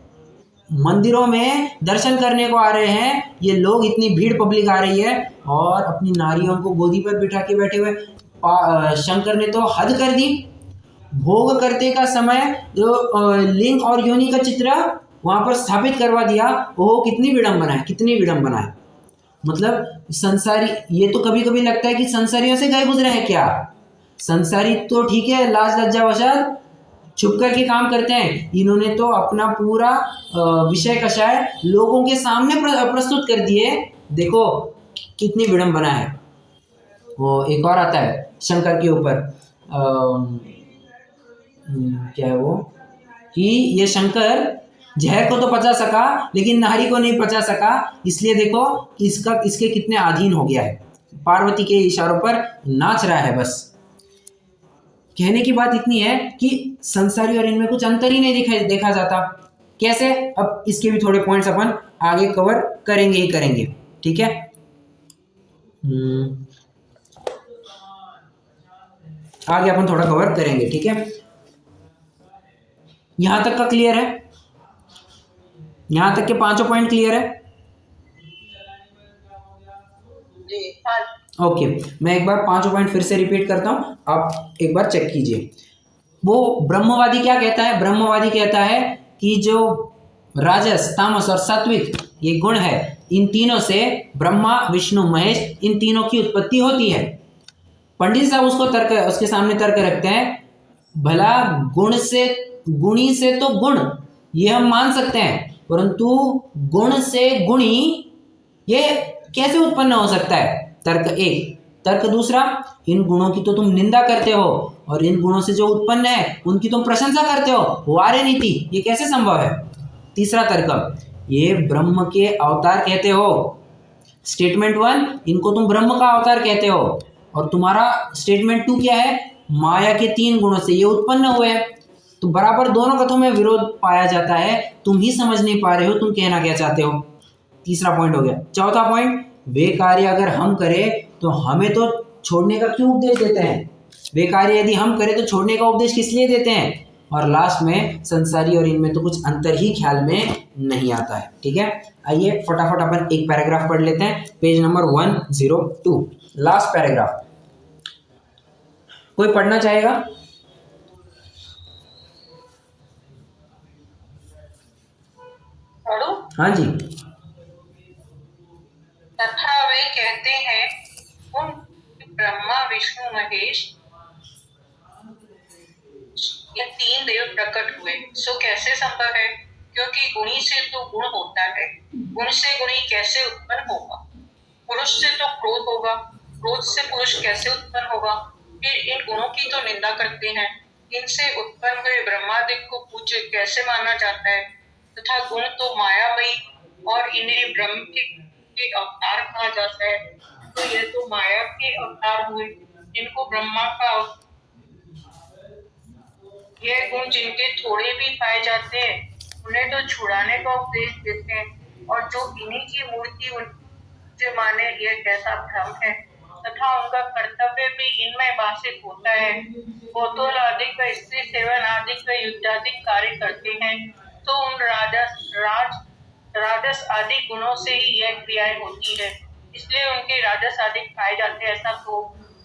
मंदिरों में दर्शन करने को आ रहे हैं ये लोग, इतनी भीड़ पब्लिक आ रही है और अपनी नारियों को गोदी पर बिठा के बैठे हुए। शंकर ने तो हद कर दी। भोग करते का समय जो लिंग और योनि का चित्र वहां पर स्थापित करवा दिया। वो कितनी विडंबना है, कितनी विडंबना है। मतलब संसारी, ये तो कभी कभी लगता है कि संसारियों से गए गुजरे हैं क्या। संसारी तो ठीक है, लाज लज्जा वशात छुप करके काम करते हैं। इन्होंने तो अपना पूरा विषय कषाय लोगों के सामने प्रस्तुत कर दिए। देखो कितनी विडंबना है। वो एक और आता है शंकर के ऊपर, क्या है वो, कि ये शंकर जहर को तो पचा सका लेकिन नारी को नहीं पचा सका। इसलिए देखो इसके कितने अधीन हो गया है, पार्वती के इशारों पर नाच रहा है। बस कहने की बात इतनी है कि संसारी और इनमें कुछ अंतर ही नहीं देखा जाता। कैसे? अब इसके भी थोड़े पॉइंट्स अपन आगे कवर करेंगे ही करेंगे, ठीक है। आगे अपन थोड़ा कवर करेंगे, ठीक है। यहां तक का क्लियर है? यहां तक के पांचों पॉइंट क्लियर है? ओके, मैं एक बार पांचों पॉइंट फिर से रिपीट करता हूं, आप एक बार चेक कीजिए। वो ब्रह्मवादी क्या कहता है? ब्रह्मवादी कहता है कि जो राजस, तामस और सात्विक ये गुण है, इन तीनों से ब्रह्मा विष्णु महेश इन तीनों की उत्पत्ति होती है। पंडित साहब उसके सामने तर्क रखते हैं, भला गुण से, गुणी से तो गुण ये हम मान सकते हैं, परंतु गुण से गुणी ये कैसे उत्पन्न हो सकता है? तर्क एक। तर्क दूसरा, इन गुणों की तो तुम निंदा करते हो और इन गुणों से जो उत्पन्न है उनकी तुम प्रशंसा करते हो, वारे नीति, ये कैसे संभव है? तीसरा तर्क, ये ब्रह्म के अवतार कहते हो। स्टेटमेंट 1, इनको तुम ब्रह्म का अवतार कहते हो, और तुम्हारा स्टेटमेंट 2 क्या है? माया के 3 गुणों से ये उत्पन्न हुए हैं। तो बराबर दोनों कथों में विरोध पाया जाता है। तुम ही समझ नहीं पा रहे हो तुम कहना क्या चाहते हो। तीसरा पॉइंट हो गया। चौथा पॉइंट, वे कार्य अगर हम करें तो हमें तो छोड़ने का क्यों उपदेश देते हैं? वे कार्य यदि हम करें तो छोड़ने का उपदेश किस लिए देते हैं? और लास्ट में संसारी और इनमें तो कुछ अंतर ही ख्याल में नहीं आता है, ठीक है। आइए फटाफट अपन एक पैराग्राफ पढ़ लेते हैं, पेज नंबर 102, लास्ट पैराग्राफ। कोई पढ़ना चाहेगा? हाँ जी। तथा वे कहते हैं उन ब्रह्मा विष्णु महेश ये 3 देव प्रकट हुए। सो कैसे संभव है? क्योंकि गुणी से तो गुण होता है, गुण से गुणी कैसे उत्पन्न होगा? पुरुष से तो क्रोध होगा, क्रोध से पुरुष कैसे उत्पन्न होगा? फिर इन गुणों की तो निंदा करते हैं, इनसे उत्पन्न हुए ब्रह्मादिक को पूज्य कैसे माना जाता है? तथा गुण तो मायामयी और इन्हें ब्रह्म के अवतार कहा जाता है। तो ये तो माया के अवतार हुए, इनको ब्रह्मा का, ये गुण जिनके थोड़े भी पाए जाते हैं उन्हें तो छुड़ाने का उपदेश देते हैं, और जो इन्हीं की मूर्ति उनसे माने यह कैसा भ्रम है। तथा उनका कर्तव्य भी इनमें भाषित होता है। कौतूहल आदि का, स्त्री सेवन आदि का, युद्धादि कार्य करते हैं। तो उन राजस आदि गुणों से ही यह क्रियाएं होती है, इसलिए उनके राजस आदि खाए जाते हैं। ऐसा तो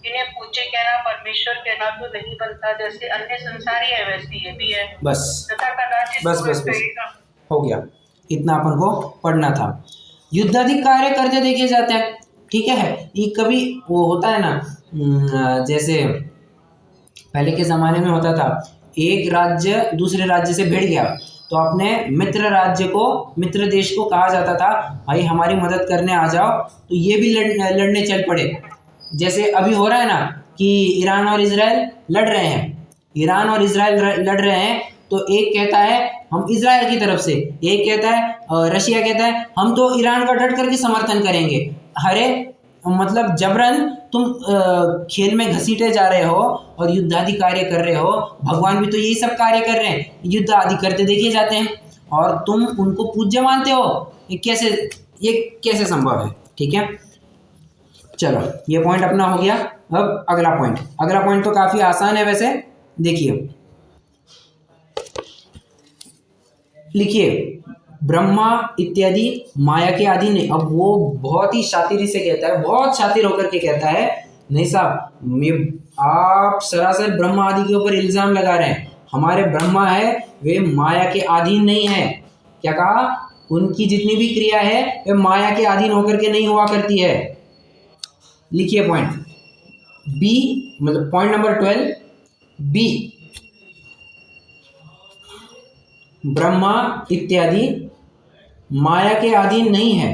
इन्हें पूज्य कहना परमेश्वर कहना तो नहीं बनता, जैसे अन्य संसारी है वैसे ये भी है। बस तथा कदाचित बस कोई बस बस कहेगा, हो गया, इतना अपन को पढ़ना था। युद्धाधिक कार्य करते देखे जाते हैं, ठीक है। ये कभी वो होता है ना, जैसे पहले के ज़माने में होता था, एक राज्य दूसरे राज्य से भिड़ गया तो अपने मित्र राज्य को, मित्र देश को कहा जाता था भाई हमारी मदद करने आ जाओ, तो ये भी लड़ने चल पड़े। जैसे अभी हो रहा है ना कि ईरान और इजराइल लड़ रहे हैं, ईरान और इजराइल लड़ रहे हैं, तो एक कहता है हम इजराइल की तरफ से, एक कहता है रशिया कहता है हम तो ईरान का डट करके समर्थन करेंगे। अरे मतलब जबरन तुम खेल में घसीटे जा रहे हो और युद्ध आदि कार्य कर रहे हो। भगवान भी तो यही सब कार्य कर रहे हैं, युद्ध आदि करते देखे जाते हैं, और तुम उनको पूज्य मानते हो। ये कैसे संभव है? ठीक है, चलो ये पॉइंट अपना हो गया। अब अगला पॉइंट तो काफ़ी आसान है वैसे, देखिए लिखिए, ब्रह्मा इत्यादि माया के अधीन नहीं। अब वो बहुत ही शातिरी से कहता है, बहुत शातिर होकर के कहता है नहीं साहब, ये आप सरासर ब्रह्मा आदि के ऊपर इल्ज़ाम लगा रहे हैं। हमारे ब्रह्मा है वे माया के अधीन नहीं है। क्या कहा? उनकी जितनी भी क्रिया है वे माया के अधीन होकर के नहीं हुआ करती है। लिखिए पॉइंट बी, मतलब पॉइंट नंबर 12 बी, ब्रह्मा इत्यादि माया के अधीन नहीं है।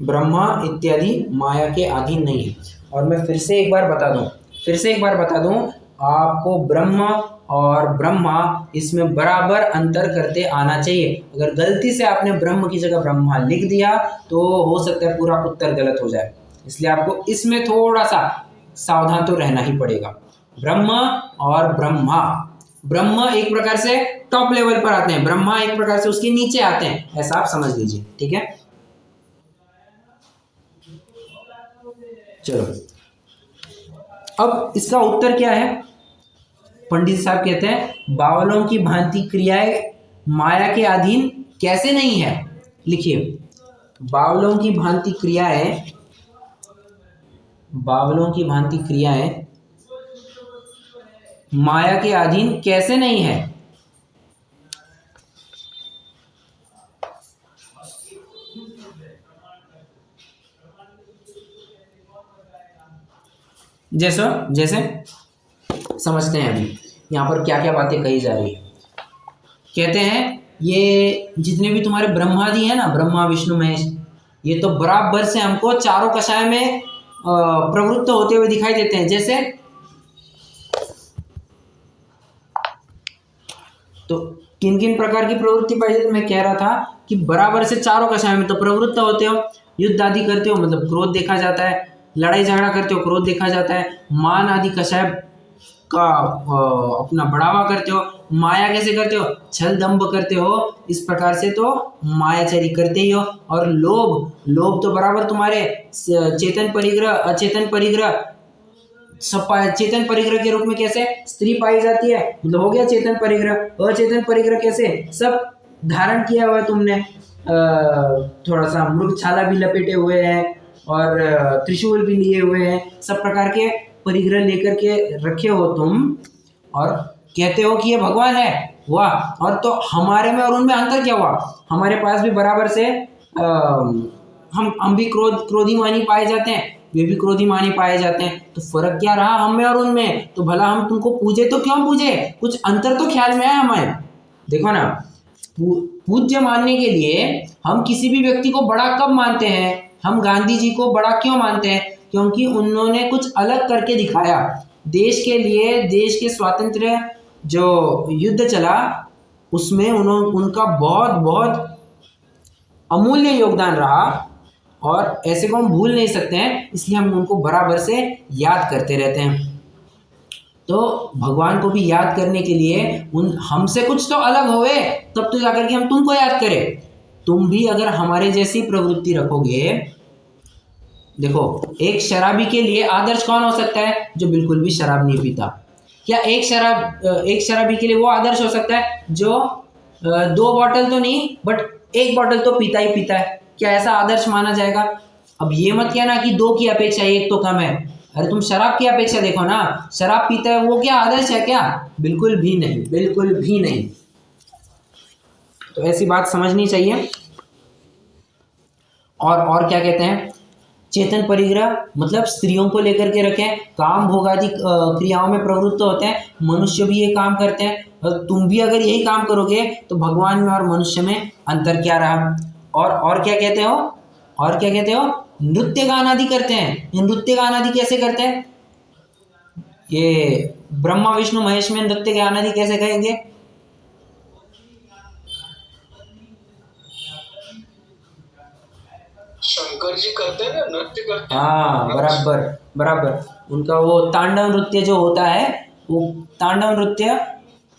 ब्रह्मा इत्यादि माया के अधीन नहीं है। और मैं फिर से एक बार बता दूं आपको, ब्रह्म और ब्रह्मा इसमें बराबर अंतर करते आना चाहिए। अगर गलती से आपने ब्रह्म की जगह ब्रह्मा लिख दिया तो हो सकता है पूरा उत्तर गलत हो जाए, इसलिए आपको इसमें थोड़ा सा सावधान तो रहना ही पड़ेगा। ब्रह्म और ब्रह्म एक प्रकार से टॉप लेवल पर आते हैं, ब्रह्मा एक प्रकार से उसके नीचे आते हैं, ऐसा आप समझ लीजिए। ठीक है, चलो अब इसका उत्तर क्या है? पंडित साहब कहते हैं बावलों की भांति क्रियाएं माया के अधीन कैसे नहीं है। लिखिए, बावलों की भांति क्रियाएं माया के अधीन कैसे नहीं है। जैसे समझते हैं अभी यहाँ पर क्या क्या बातें कही जा रही है। कहते हैं ये जितने भी तुम्हारे ब्रह्मादि है ना, ब्रह्मा विष्णु महेश, ये तो बराबर से हमको चारों कषाय में प्रवृत्त होते हुए दिखाई देते हैं। जैसे तो किन किन प्रकार की प्रवृत्ति पाई जाती है? मैं कह रहा था कि बराबर से चारों कषाय में तो प्रवृत्त होते हो, युद्ध आदि करते हो मतलब क्रोध देखा जाता है, लड़ाई झगड़ा करते हो क्रोध देखा जाता है, मान आदि कषाय का अपना बढ़ावा करते हो, माया कैसे करते हो? छल दंभ करते हो, इस प्रकार से तो मायाचरी करते ही हो। और लोभ तो बराबर तुम्हारे चेतन परिग्रह अचेतन परिग्रह सब चेतन परिग्रह के रूप में कैसे स्त्री पाई जाती है, मतलब हो गया चेतन परिग्रह। अचेतन परिग्रह कैसे? सब धारण किया हुआ है तुमने, थोड़ा सा मृगछाला भी लपेटे हुए हैं और त्रिशूल भी लिए हुए हैं, सब प्रकार के परिग्रह लेकर के रखे हो तुम, और कहते हो कि ये भगवान है। वाह! और तो हमारे में और उनमें अंतर क्या हुआ? हमारे पास भी बराबर से हम भी क्रोधीमानी पाए जाते हैं, वे भी क्रोधीमानी पाए जाते हैं, तो फर्क क्या रहा हम में और उनमें? तो भला हम तुमको पूजे तो क्यों पूजे? कुछ अंतर तो ख्याल में आया हमें। देखो ना, पूज्य मानने के लिए हम किसी भी व्यक्ति को बड़ा कब मानते हैं? हम गांधी जी को बड़ा क्यों मानते हैं? क्योंकि उन्होंने कुछ अलग करके दिखाया देश के लिए। देश के स्वातंत्र्य जो युद्ध चला उसमें उनका बहुत बहुत अमूल्य योगदान रहा, और ऐसे को हम भूल नहीं सकते हैं, इसलिए हम उनको बराबर से याद करते रहते हैं। तो भगवान को भी याद करने के लिए हमसे कुछ तो अलग होवे, तब तो जाकर के हम तुमको याद करें। तुम भी अगर हमारे जैसी प्रवृत्ति रखोगे, देखो एक शराबी के लिए आदर्श कौन हो सकता है? जो बिल्कुल भी शराब नहीं पीता। क्या एक शराबी के लिए वो आदर्श हो सकता है जो 2 बॉटल तो नहीं बट 1 बॉटल तो पीता ही पीता है? क्या ऐसा आदर्श माना जाएगा? अब ये मत कहना कि 2 की अपेक्षा 1 तो कम है। अरे तुम शराब की अपेक्षा देखो ना, शराब पीता है वो क्या आदर्श है क्या? बिल्कुल भी नहीं, बिल्कुल भी नहीं। तो ऐसी बात समझनी चाहिए। और क्या कहते हैं, चेतन परिग्रह मतलब स्त्रियों को लेकर के रखें, काम भोगादि क्रियाओं में प्रवृत्त होते हैं, मनुष्य भी ये काम करते हैं। तुम भी अगर यही काम करोगे तो भगवान में और मनुष्य में अंतर क्या रहा? और क्या कहते हो, और क्या कहते हो, नृत्य गान आदि करते हैं। ये नृत्य गान आदि कैसे करते हैं? ये ब्रह्मा विष्णु महेश में नृत्य गान आदि कैसे कहेंगे? शंकर जी करते हैं ना, नृत्य करते हैं। हाँ, बराबर बराबर। उनका वो तांडव नृत्य जो होता है, वो तांडव नृत्य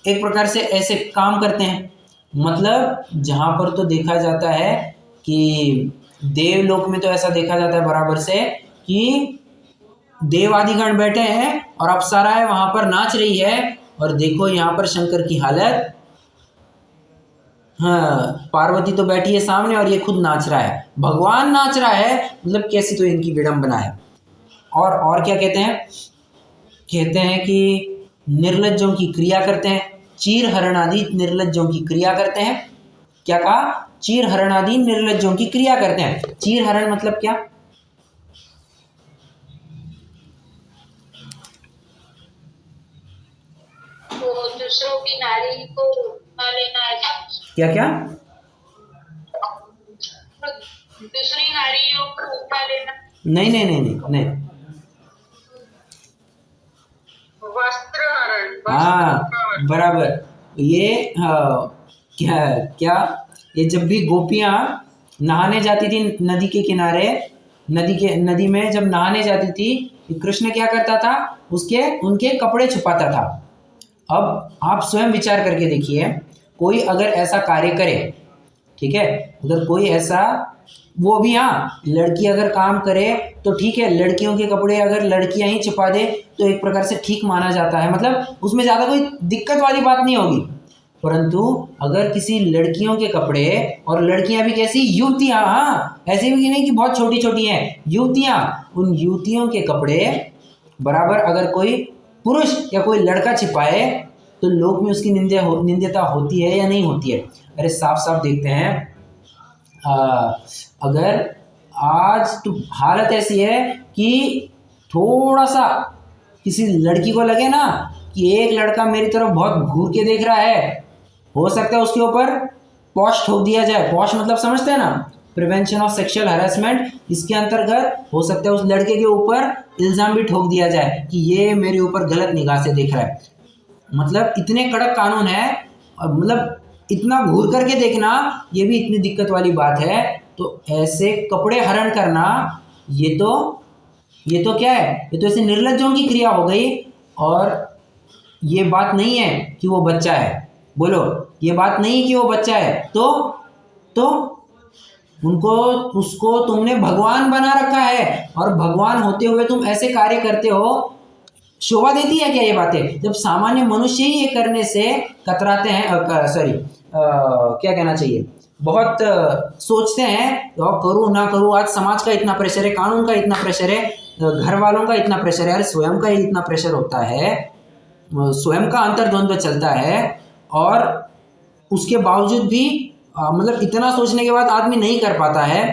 एक प्रकार से ऐसे काम करते हैं। मतलब जहाँ पर तो देखा जाता है कि देवलोक में तो ऐसा देखा जाता है बराबर से कि देवादिगण बैठे हैं और अप्सराएं वहां पर नाच रही है, और देखो यहाँ पर शंकर की हालत। हाँ, पार्वती तो बैठी है सामने और ये खुद नाच रहा है, भगवान नाच रहा है। मतलब कैसी तो इनकी विडंबना है। और क्या कहते हैं, कहते हैं कि निर्लज्जों की क्रिया करते हैं, चीर हरण आदि निर्लज्जों की क्रिया करते हैं। क्या कहा? चीर हरण आदि निर्लज्जों की क्रिया करते हैं। चीर हरण मतलब क्या? तो दूसरों की नारी को उठा लेना है, क्या क्या? दूसरी नारियों को उठा लेना, नहीं नहीं नहीं नहीं नहीं। वस्त्र हरण, हाँ, बराबर। ये क्या क्या, ये जब भी गोपियां नहाने जाती थी नदी के किनारे, नदी में जब नहाने जाती थी, कृष्ण क्या करता था? उनके कपड़े छुपाता था। अब आप स्वयं विचार करके देखिए, कोई अगर ऐसा कार्य करे, ठीक है, अगर कोई ऐसा, वो भी हाँ, लड़की अगर काम करे तो ठीक है, लड़कियों के कपड़े अगर लड़कियां ही छुपा दे तो एक प्रकार से ठीक माना जाता है, मतलब उसमें ज़्यादा कोई दिक्कत वाली बात नहीं होगी। परंतु अगर किसी लड़कियों के कपड़े, और लड़कियां भी कैसी, युवतियां, हाँ, ऐसी भी नहीं कि बहुत छोटी छोटी हैं, युवतियां, उन युवतियों के कपड़े बराबर अगर कोई पुरुष या कोई लड़का छिपाए तो लोक में उसकी निंद्यता होती है या नहीं होती है? अरे साफ साफ देखते हैं, अगर आज तो हालत ऐसी है कि थोड़ा सा किसी लड़की को लगे ना कि एक लड़का मेरी तरफ बहुत घूर के देख रहा है, हो सकता है उसके ऊपर पॉश ठोक दिया जाए। पॉश मतलब समझते हैं ना, प्रिवेंशन ऑफ सेक्सुअल हैरेसमेंट। इसके अंतर्गत हो सकता है उस लड़के के ऊपर इल्ज़ाम भी ठोक दिया जाए कि ये मेरे ऊपर गलत निगाह से देख रहा है। मतलब इतने कड़क कानून है, और मतलब इतना घूर करके देखना ये भी इतनी दिक्कत वाली बात है। तो ऐसे कपड़े हरण करना, ये तो क्या है, ये तो ऐसे निर्लज्जों की क्रिया हो गई। और ये बात नहीं है कि वो बच्चा है, बोलो, ये बात नहीं कि वो बच्चा है, तो उसको तुमने भगवान बना रखा है, और भगवान होते हुए तुम ऐसे कार्य करते हो। शोभा देती है क्या ये बातें? जब सामान्य मनुष्य ही ये करने से कतराते हैं, क्या कहना चाहिए, बहुत सोचते हैं तो करूँ ना करूँ, आज समाज का इतना प्रेशर है, कानून का इतना प्रेशर है, घर वालों का इतना प्रेशर है, अरे स्वयं का ही इतना प्रेशर होता है, स्वयं का अंतर्द्वंद्व चलता है, और उसके बावजूद भी मतलब इतना सोचने के बाद आदमी नहीं कर पाता है,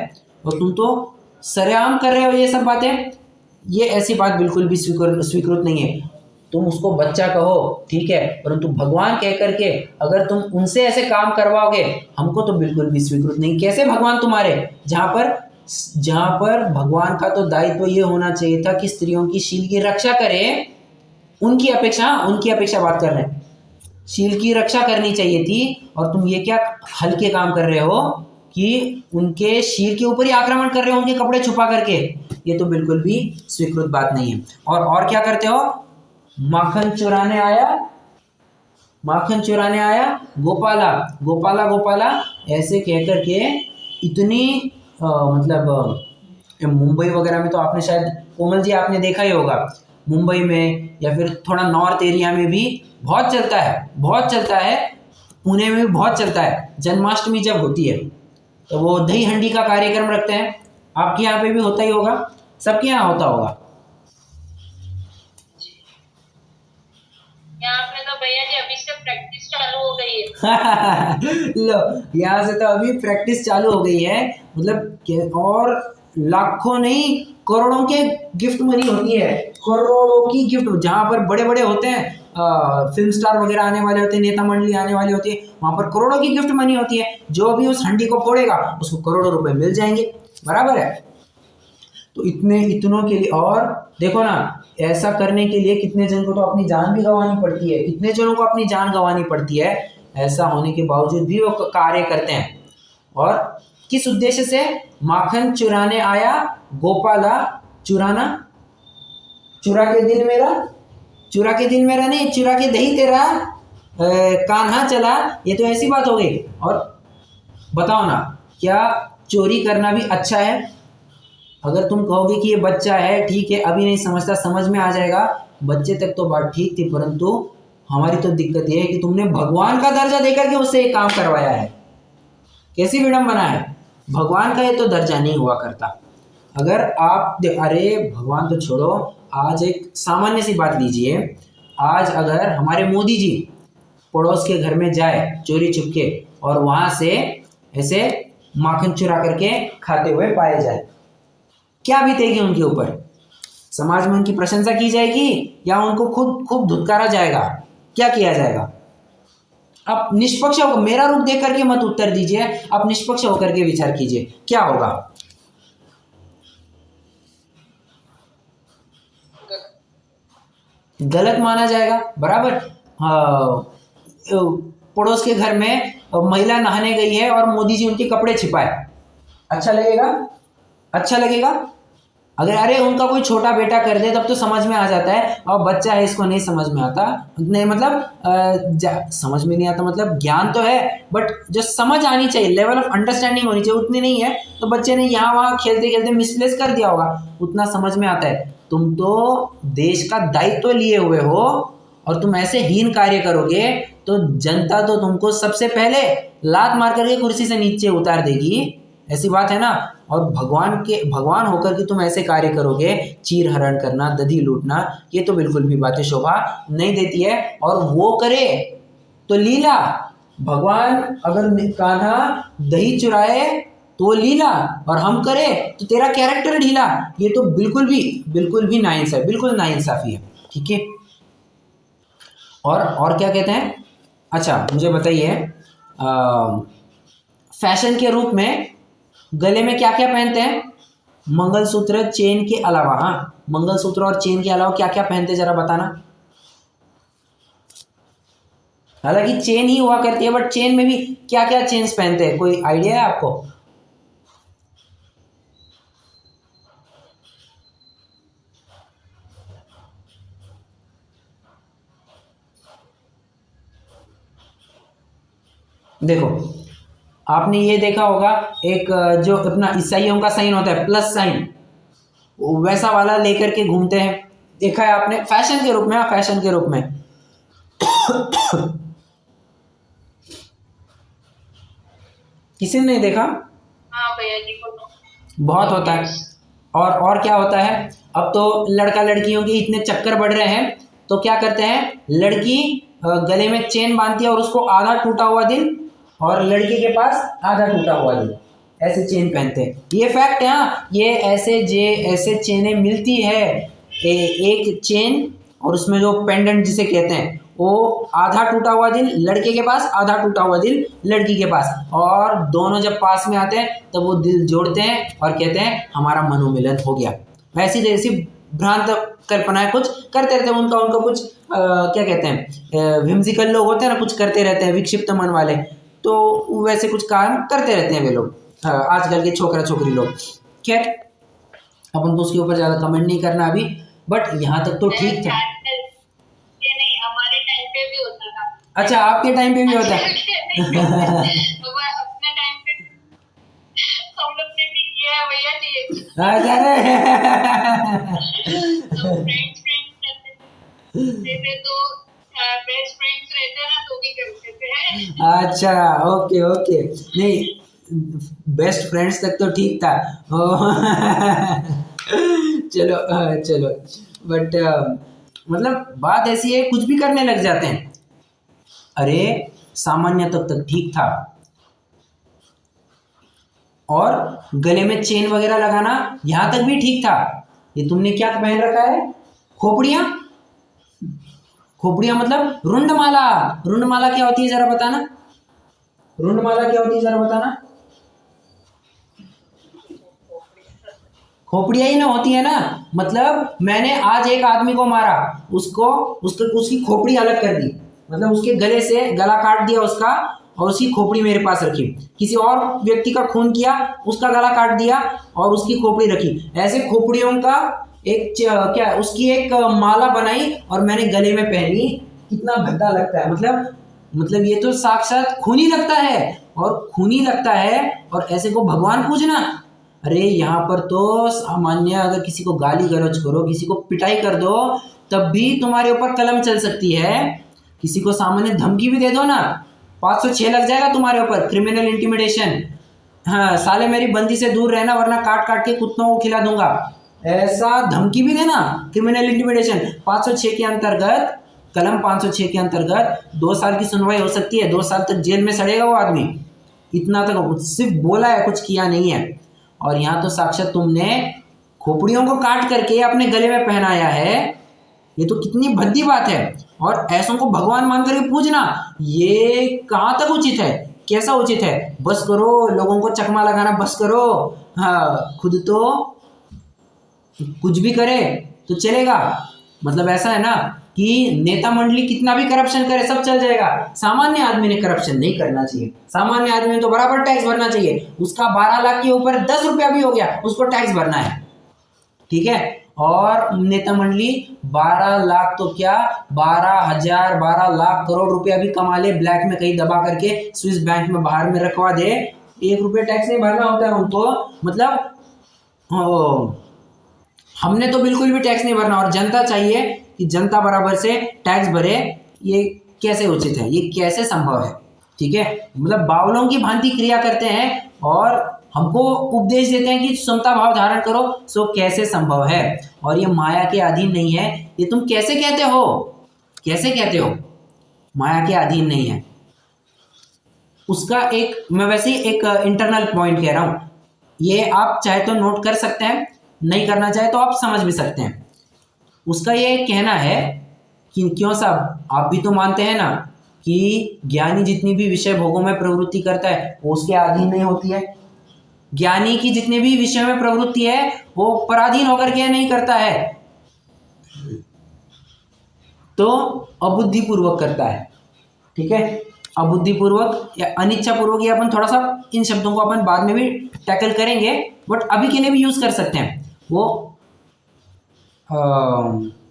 और तुम तो सरेआम कर रहे हो ये सब बातें। ये ऐसी बात बिल्कुल भी स्वीकृत नहीं है। तुम उसको बच्चा कहो ठीक है, परंतु भगवान कह करके अगर तुम उनसे ऐसे काम करवाओगे, हमको तो बिल्कुल भी स्वीकृत नहीं। कैसे भगवान तुम्हारे, जहाँ पर भगवान का तो दायित्व ये होना चाहिए था कि स्त्रियों की शील की रक्षा करे, उनकी अपेक्षा बात कर रहे हैं, शील की रक्षा करनी चाहिए थी, और तुम ये क्या हल्के काम कर रहे हो कि उनके शील के ऊपर ही आक्रमण कर रहे हो, उनके कपड़े छुपा करके। ये तो बिल्कुल भी स्वीकृत बात नहीं है। और क्या करते हो, माखन चुराने आया गोपाला ऐसे कह करके इतनी मतलब मुंबई वगैरह में तो आपने शायद, कोमल जी आपने देखा ही होगा, मुंबई में या फिर थोड़ा नॉर्थ एरिया में भी बहुत चलता है, बहुत चलता है। पुणे में भी बहुत चलता है। जन्माष्टमी जब होती है तो वो दही हंडी का कार्यक्रम रखते हैं। आपके यहाँ पे भी होता ही होगा, सबके यहाँ होता होगा। यहाँ पे तो भैया जी अभी से प्रैक्टिस चालू हो गई है। लो, यहाँ से तो अभी प्रैक्टिस चालू हो गई है। और लाखों नहीं करोड़ों के गिफ्ट मनी होती है, करोड़ों की गिफ्ट। जहाँ पर बड़े बड़े होते हैं, फिल्म स्टार वगैरह आने वाले होते हैं, नेता मंडली आने वाली होती है, वहाँ पर करोड़ों की गिफ्ट मनी होती है। जो भी उस हंडी को फोड़ेगा उसको करोड़ों रुपए मिल जाएंगे, बराबर है। तो इतनों के लिए, और देखो ना, ऐसा करने के लिए कितने जन को तो अपनी जान भी गंवानी पड़ती है, कितने जनों को अपनी जान गंवानी पड़ती है। ऐसा होने के बावजूद भी वो कार्य करते हैं। और किस उद्देश्य से? माखन चुराने आया गोपाला, चुराना, चुरा के दिन मेरा, चुरा के दिन मेरा नहीं, चुरा के दही तेरा, कान्हा चला। ये तो ऐसी बात हो गई। और बताओ ना, क्या चोरी करना भी अच्छा है? अगर तुम कहोगे कि ये बच्चा है, ठीक है, अभी नहीं समझता, समझ में आ जाएगा, बच्चे तक तो बात ठीक थी, परंतु हमारी तो दिक्कत ये है कि तुमने भगवान का दर्जा देकर के उससे एक काम करवाया है। कैसी विडंबना है! भगवान का ये तो दर्जा नहीं हुआ करता। अगर आप अरे भगवान तो छोड़ो, आज एक सामान्य सी बात लीजिए। आज अगर हमारे मोदी जी पड़ोस के घर में जाए चोरी चुपके और वहां से ऐसे माखन चुरा करके खाते हुए पाए जाए, क्या बीतेगी उनके ऊपर? समाज में उनकी प्रशंसा की जाएगी या उनको खुद खूब धुतकारा जाएगा? क्या किया जाएगा? आप निष्पक्ष होकर, मेरा रूप देख करके मत उत्तर दीजिए, आप निष्पक्ष होकर के विचार कीजिए, क्या होगा? गलत माना जाएगा, बराबर। पड़ोस के घर में महिला नहाने गई है और मोदी जी उनके कपड़े छिपाए, अच्छा लगेगा? अच्छा लगेगा? अगर अरे उनका कोई छोटा बेटा कर दे तब तो समझ में आ जाता है, और बच्चा है इसको नहीं समझ में आता, नहीं मतलब समझ में नहीं आता, मतलब ज्ञान तो है बट जो समझ आनी चाहिए, लेवल ऑफ अंडरस्टैंडिंग होनी चाहिए, उतनी नहीं है। तो बच्चे ने यहाँ वहाँ खेलते खेलते मिसप्लेस कर दिया होगा, उतना समझ में आता है। तुम तो देश का दायित्व लिए हुए हो और तुम ऐसे हीन कार्य करोगे तो जनता तो तुमको सबसे पहले लात मार करके कुर्सी से नीचे उतार देगी, ऐसी बात है ना। और भगवान होकर के तुम ऐसे कार्य करोगे, चीर हरण करना, दधी लूटना, ये तो बिल्कुल भी बातें शोभा नहीं देती है। और वो करे तो लीला, भगवान अगर कान्हा दही चुराए तो लीला, और हम करें तो तेरा कैरेक्टर ढीला, ये तो बिल्कुल भी नाइंसाफी, बिल्कुल नाइंसाफी है, ठीक है। और क्या कहते हैं? अच्छा मुझे बताइए, फैशन के रूप में गले में क्या क्या पहनते हैं? मंगलसूत्र, चेन के अलावा, हाँ, मंगलसूत्र और चेन के अलावा क्या क्या पहनते हैं, जरा बताना। हालांकि चेन ही हुआ करती है, बट चेन में भी क्या क्या चेन्स पहनते हैं, कोई आइडिया है आपको? देखो, आपने ये देखा होगा, एक जो अपना ईसाइयों का साइन होता है प्लस साइन, वैसा वाला लेकर के घूमते हैं, देखा है आपने? फैशन के रूप में, हाँ, फैशन के रूप में। किसी ने नहीं देखा? हाँ भैया जी बोलो। बहुत होता है। और क्या होता है, अब तो लड़का लड़कियों के इतने चक्कर बढ़ रहे हैं, तो क्या करते हैं, लड़की गले में चेन बांधती है और उसको आधा टूटा हुआ दिल, और लड़के के पास आधा टूटा हुआ दिल, ऐसे चेन पहनते हैं। ये फैक्ट है, हाँ, ये ऐसे चेनें मिलती है। एक चेन और उसमें जो पेंडेंट जिसे कहते हैं, वो आधा टूटा हुआ दिल लड़के के पास, आधा टूटा हुआ दिल लड़की के पास, और दोनों जब पास में आते हैं तब वो दिल जोड़ते हैं और कहते हैं हमारा मनोमिलन हो गया। वैसी जैसी भ्रांत कल्पनाएं कुछ करते रहते हैं, उनका कुछ क्या कहते हैं, व्हिम्सिकल लोग होते हैं ना, कुछ करते रहते हैं, विक्षिप्त मन वाले, तो वैसे कुछ काम करते रहते हैं वे लोग, आजकल के छोकरा छोकरी लोग। खैर, अपन को उसके ऊपर ज़्यादा कमेंट नहीं करना अभी, बट यहाँ तक तो ठीक था। नहीं, हमारे टाइम पे भी होता था। अच्छा, आपके टाइम पे भी होता है? अपने टाइम पे हम लोग ने भी किया है भैया जी। अरे फ्रेंड्स में तो बेस्ट फ्रेंड्स रहते हैं ना तो भी करते थे। अच्छा, ओके ओके, नहीं बेस्ट फ्रेंड्स तक तो ठीक था। चलो चलो, बट मतलब बात ऐसी है, कुछ भी करने लग जाते हैं। अरे सामान्य तक ठीक था, और गले में चेन वगैरह लगाना यहाँ तक भी ठीक था। ये तुमने क्या पहन रखा है? खोपड़ियाँ। खोपड़ियाँ मतलब रुंडमाला। रुंडमाला क्या होती है जरा बताना? रुंडमाला क्या होती है जरा बताना? खोपड़ियाँ ही ना होती है ना, मतलब मैंने आज एक आदमी को मारा, उसकी खोपड़ी अलग कर दी, मतलब उसके गले से गला काट दिया उसका, और उसकी खोपड़ी मेरे पास रखी। किसी और व्यक्ति का खून किया, उसका गला काट दिया और उसकी खोपड़ी रखी। ऐसे खोपड़ियों का क्या उसकी एक माला बनाई और मैंने गले में पहनी। कितना भद्दा लगता है, मतलब ये तो साक्षात खूनी लगता है, और खूनी लगता है, और ऐसे को भगवान पूजना। अरे यहाँ पर तो सामान्य अगर किसी को गाली गलौज करो, किसी को पिटाई कर दो, तब भी तुम्हारे ऊपर कलम चल सकती है। किसी को सामान्य धमकी भी दे दो ना, 506 लग जाएगा तुम्हारे ऊपर, क्रिमिनल इंटिमिडेशन। हाँ, साले मेरी बंदी से दूर रहना वरना काट काट के कुत्तों को खिला दूंगा, ऐसा धमकी भी देना, क्रिमिनल इंटिमिडेशन 506 के अंतर्गत, कलम 506 के अंतर्गत 2 साल की सुनवाई हो सकती है। 2 साल तक जेल में सड़ेगा वो आदमी। इतना तक सिर्फ बोला है, कुछ किया नहीं है। और यहाँ तो साक्षात तुमने खोपड़ियों को काट करके अपने गले में पहनाया है। ये तो कितनी भद्दी बात है। और ऐसों को भगवान मान करके पूजना, ये कहाँ तक उचित है? कैसा उचित है? बस करो, लोगों को चकमा लगाना बस करो। हाँ, खुद तो कुछ भी करे तो चलेगा। मतलब ऐसा है ना कि नेता मंडली कितना भी करप्शन करे सब चल जाएगा, सामान्य आदमी ने करप्शन नहीं करना चाहिए। सामान्य आदमी ने तो बराबर टैक्स भरना चाहिए। उसका 12 लाख के ऊपर 10 रुपया भी हो गया, उसको टैक्स भरना है, ठीक है। और नेता मंडली 12 लाख तो क्या, 12,000 12 लाख करोड़ रुपया भी कमा ले, ब्लैक में कहीं दबा करके स्विस बैंक में बाहर में रखवा दे, 1 रुपया टैक्स नहीं भरना होता है उनको। मतलब हमने तो बिल्कुल भी टैक्स नहीं भरना, और जनता चाहिए कि जनता बराबर से टैक्स भरे। ये कैसे उचित है? ये कैसे संभव है? ठीक है, मतलब बावलों की भांति क्रिया करते हैं और हमको उपदेश देते हैं कि समता भाव धारण करो। सो कैसे संभव है? और ये माया के अधीन नहीं है। ये तुम कैसे कहते हो? कैसे कहते हो माया के अधीन नहीं है? उसका एक, मैं वैसे ही एक इंटरनल पॉइंट कह रहा हूं, ये आप चाहे तो नोट कर सकते हैं, नहीं करना चाहे तो आप समझ भी सकते हैं। उसका ये कहना है कि क्यों साहब, आप भी तो मानते हैं ना कि ज्ञानी जितनी भी विषय भोगों में प्रवृत्ति करता है वो उसके अधीन नहीं होती है। ज्ञानी की जितने भी विषय में प्रवृत्ति है वो पराधीन होकर के नहीं करता है, तो अबुद्धिपूर्वक करता है। ठीक है, अबुद्धिपूर्वक या अनिच्छापूर्वक, ये अपन थोड़ा सा इन शब्दों को अपन बाद में भी टैकल करेंगे, बट अभी के लिए भी यूज कर सकते हैं। वो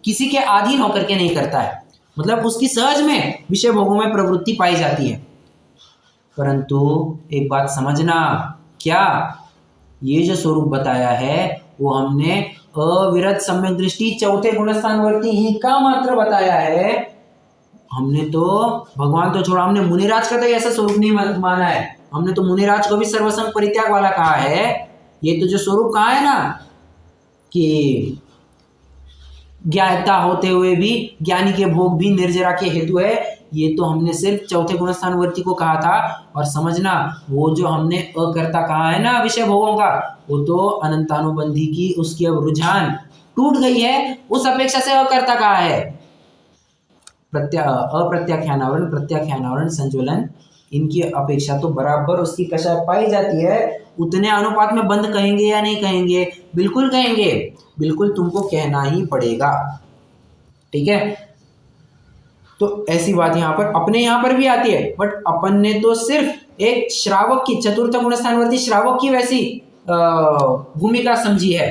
किसी के अधीन होकर के नहीं करता है, मतलब उसकी सहज में विषय भोगों में प्रवृत्ति पाई जाती है। परंतु एक बात समझना, क्या ये जो स्वरूप बताया है वो हमने अविरत सम्यक दृष्टि चौथे गुणस्थानवर्ती ही का मात्र बताया है। हमने तो भगवान तो छोड़ा, हमने मुनिराज का तो ऐसा स्वरूप नहीं माना है। हमने तो मुनिराज को भी सर्वसंग परित्याग वाला कहा है। ये तो जो स्वरूप कहा है ना कि ज्ञाता होते हुए भी ज्ञानी के भोग भी निर्जरा के हेतु है, ये तो हमने सिर्फ चौथे गुणस्थानवर्ती को कहा था। और समझना, वो जो हमने अकर्ता कहा है ना विषय भोगों का, वो तो अनंतानुबंधी की उसकी अब रुझान टूट गई है, उस अपेक्षा से अकर्ता कहा है। अप्रत्याख्यानावरण, प्रत्याख्यानावरण, संज्वलन, इनकी अपेक्षा तो बराबर उसकी कषाय पाई जाती है। उतने अनुपात में बंद कहेंगे या नहीं कहेंगे? बिल्कुल कहेंगे, बिल्कुल तुमको कहना ही पड़ेगा। ठीक है, तो ऐसी बात यहाँ पर अपने यहाँ पर भी आती है, बट अपन ने तो सिर्फ एक श्रावक की, चतुर्थ गुणस्थानवर्ती श्रावक की वैसी भूमिका समझी है।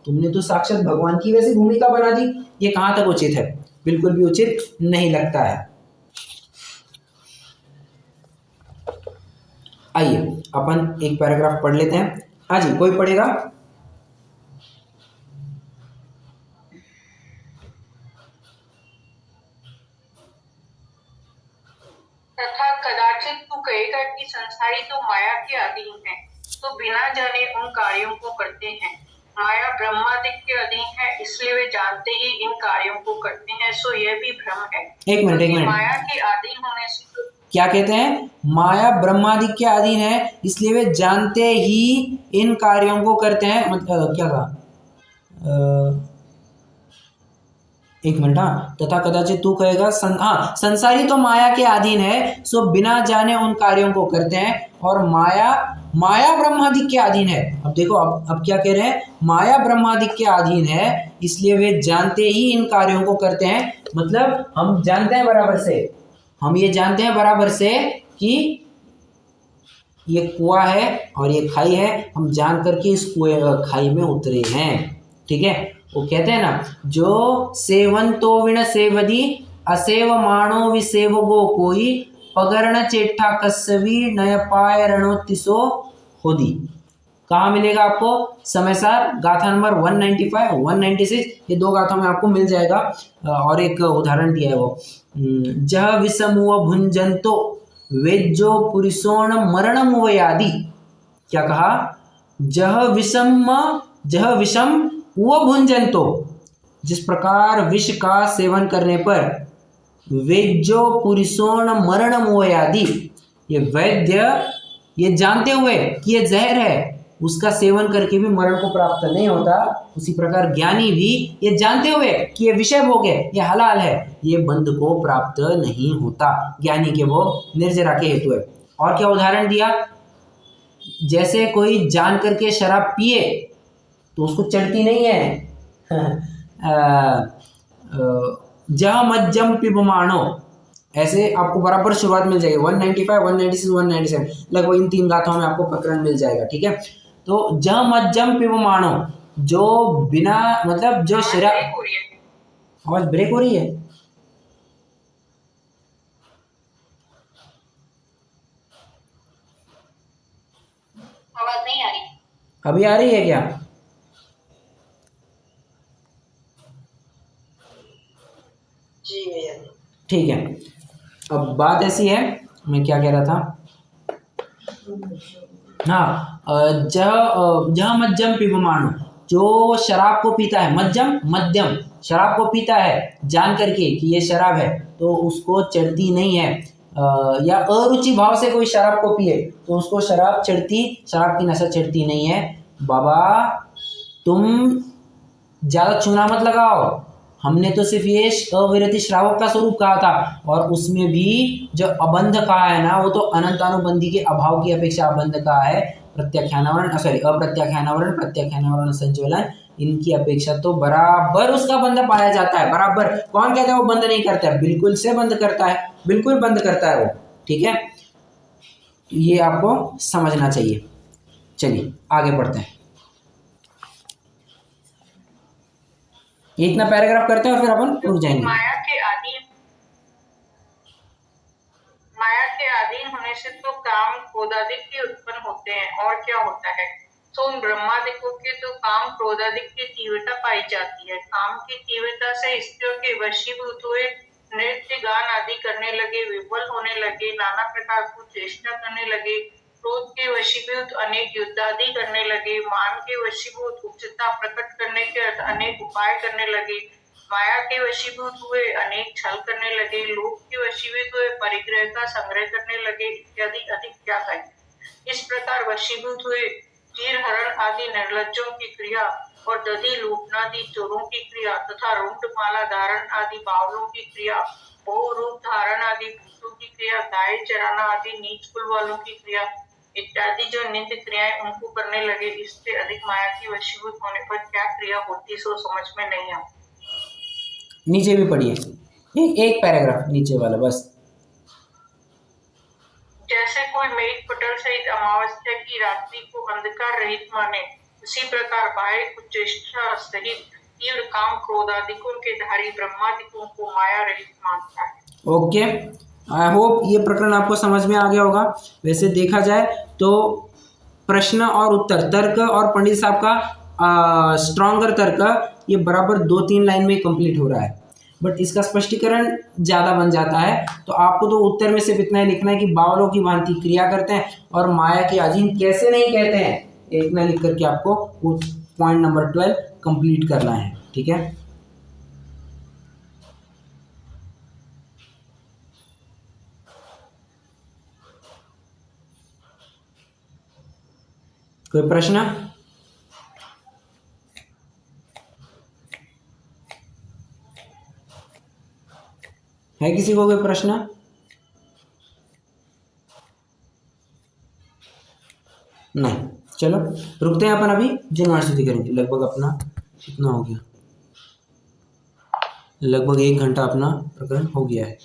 तुमने तो साक्षात भगवान की वैसी भूमिका बना दी। ये कहाँ तक उचित है? बिल्कुल भी उचित नहीं लगता है। आइए अपन एक पैराग्राफ पढ़ लेते हैं। हाँ जी, कोई पढ़ेगा? तथा कदाचित तू कहेगा कि संसारी तो माया के अधीन है, तो बिना जाने उन कार्यों को करते हैं। माया ब्रह्मादिक के अधीन है, इसलिए वे जानते ही इन कार्यों को करते हैं, सो यह भी भ्रम है। एक मिनट माया के अधीन होने से तो क्या कहते हैं? माया ब्रह्मादिक के अधीन है, इसलिए वे जानते ही इन कार्यों को करते हैं। मतलब क्या कहा? एक मिनट। हाँ, तथा कदाचित तू कहेगा संसारी तो माया के अधीन है, सो बिना जाने उन कार्यों को करते हैं, और माया ब्रह्मादिक के अधीन है। अब देखो, अब क्या कह रहे हैं? माया ब्रह्मादिक के अधीन है, इसलिए वे जानते ही इन कार्यों को करते हैं। मतलब हम जानते हैं बराबर से, हम ये जानते हैं बराबर से कि ये कुआं है और ये खाई है, हम जान करके इस कुएं खाई में उतरे हैं। ठीक है, वो कहते हैं ना, जो सेवन तो विण सेवदी असेव माणो विसेवगो कोई पगरण चेठा कस्वी नय पाय रणोतिसो होदी। कहाँ मिलेगा आपको? समय सार गाथा नंबर 195 196, ये दो गाथों में आपको मिल जाएगा। और एक उदाहरण दिया है वो, जह विषमुव भुंजंतो वेज्जो पुरुषोण मरणमुवयादि। क्या कहा? जह विषम वो भुंजंतो, जिस प्रकार विष का सेवन करने पर वेज्जो पुरुषोण मरणमुवयादि, ये वैद्य ये जानते हुए कि ये जहर है, उसका सेवन करके भी मरण को प्राप्त नहीं होता, उसी प्रकार ज्ञानी भी ये जानते हुए कि ये विषय भोग है, ये हलाल है, ये बंध को प्राप्त नहीं होता। ज्ञानी के वो निर्जरा के हेतु है। और क्या उदाहरण दिया? जैसे कोई जान करके शराब पिए तो उसको चढ़ती नहीं है। जह मज्जम पिबमाणो, ऐसे आपको बराबर शुरुआत मिल जाएगी। 195 196 197 लगभग इन तीन गाथाओं में आपको प्रकरण मिल जाएगा। ठीक है, तो जह मज्जम पिबमाणो, जो बिना मतलब जो शराब, आवाज ब्रेक हो रही है। आवाज नहीं आ रही? अभी आ रही है क्या? जी भैया। ठीक है, अब बात ऐसी है, मैं क्या कह रहा था? हाँ, जह मज्जम पिबमाणो, जो शराब को पीता है, मध्यम शराब को पीता है जान करके कि ये शराब है, तो उसको चढ़ती नहीं है। या अरुचि भाव से कोई शराब को पिए तो उसको शराब की नशा चढ़ती नहीं है। बाबा तुम ज़्यादा चूना मत लगाओ, हमने तो सिर्फ ये अविरति श्रावक का स्वरूप कहा था, और उसमें भी जो अबंध कहा है ना, वो तो अनंतानुबंधी के अभाव की अपेक्षा अबंध कहा है। अप्रत्याख्यानावरण प्रत्याख्यानावरण संज्वलन, इनकी अपेक्षा तो बराबर उसका बंध पाया जाता है। बराबर कौन कहता है वो बंद नहीं करता है? बिल्कुल से बंद करता है, बिल्कुल बंद करता है वो। ठीक है, ये आपको समझना चाहिए। चलिए आगे बढ़ते हैं, इतना पैराग्राफ करते हैं और फिर अपन रुक जाएंगे। माया के अधीन होने से तो काम क्रोधादिक के उत्पन्न होते हैं, और क्या होता है? तो उन ब्रह्मादिकों के तो काम क्रोधादिक की तीव्रता पाई जाती है। काम की तीव्रता से स्त्रियों के वशीभूत हुए नृत्य गान आदि करने लगे, विफल होने लगे, नाना प्रकार को चेष्टा करने लगे, क्रोध के वशीभूत अनेक युद्ध आदि करने लगे, मान के वशीभूत उच्चता प्रकट करने के अनेक उपाय करने लगे, माया के वशीभूत हुए अनेक छल करने लगे, लोभ के वशीभूत हुए परिग्रह का संग्रह करने लगे, इत्यादि अधिक क्या है। इस प्रकार वशीभूत हुए चीर हरण आदि निर्लज्जों की क्रिया और दधी लूटनादि चोरों की क्रिया तथा रुंड माला धारण आदि बावलों की क्रिया, बहुरूप धारण आदि भूतों की क्रिया, गाय चराना आदि नीच कुल वालों की क्रिया इत्यादि जो निंद क्रियाएं उनको करने लगे। इससे अधिक माया की वशीभूत होने पर क्या क्रिया होती सो समझ में नहीं आता। नीचे भी पढ़िए, एक पैराग्राफ नीचे वाला बस। जैसे कोई मेघ पटल सहित अमावस्या की रात्रि को अंधकार रहित माने, उसी प्रकार बाह्य कुचेष्टा सहित तीव्र काम क्रोधादिकों के धारी ब्रह्मादिकों को माया रहित मानता है। ओके, आई होप ये प्रकरण आपको समझ में आ गया होगा। वैसे देखा जाए तो प्रश्न और उत्तर, तर्क और पंडित साहब का स्ट्रॉन्गर तर्क, ये बराबर 2-3 लाइन में कंप्लीट हो रहा है। बट इसका स्पष्टीकरण ज़्यादा बन जाता है। तो आपको तो उत्तर में सिर्फ इतना ही लिखना है कि बावलों की भांति क्रिया करते हैं और माया के अधीन कैसे नहीं कहते हैं, इतना लिख करके आपको वो पॉइंट नंबर 12 कंप्लीट करना है। ठीक है, कोई प्रश्न? है किसी को कोई प्रश्न? नहीं, चलो रुकते हैं अपन, अभी जन्माष्टमी करेंगे। लगभग अपना कितना हो गया, लगभग 1 घंटा अपना प्रकरण हो गया है।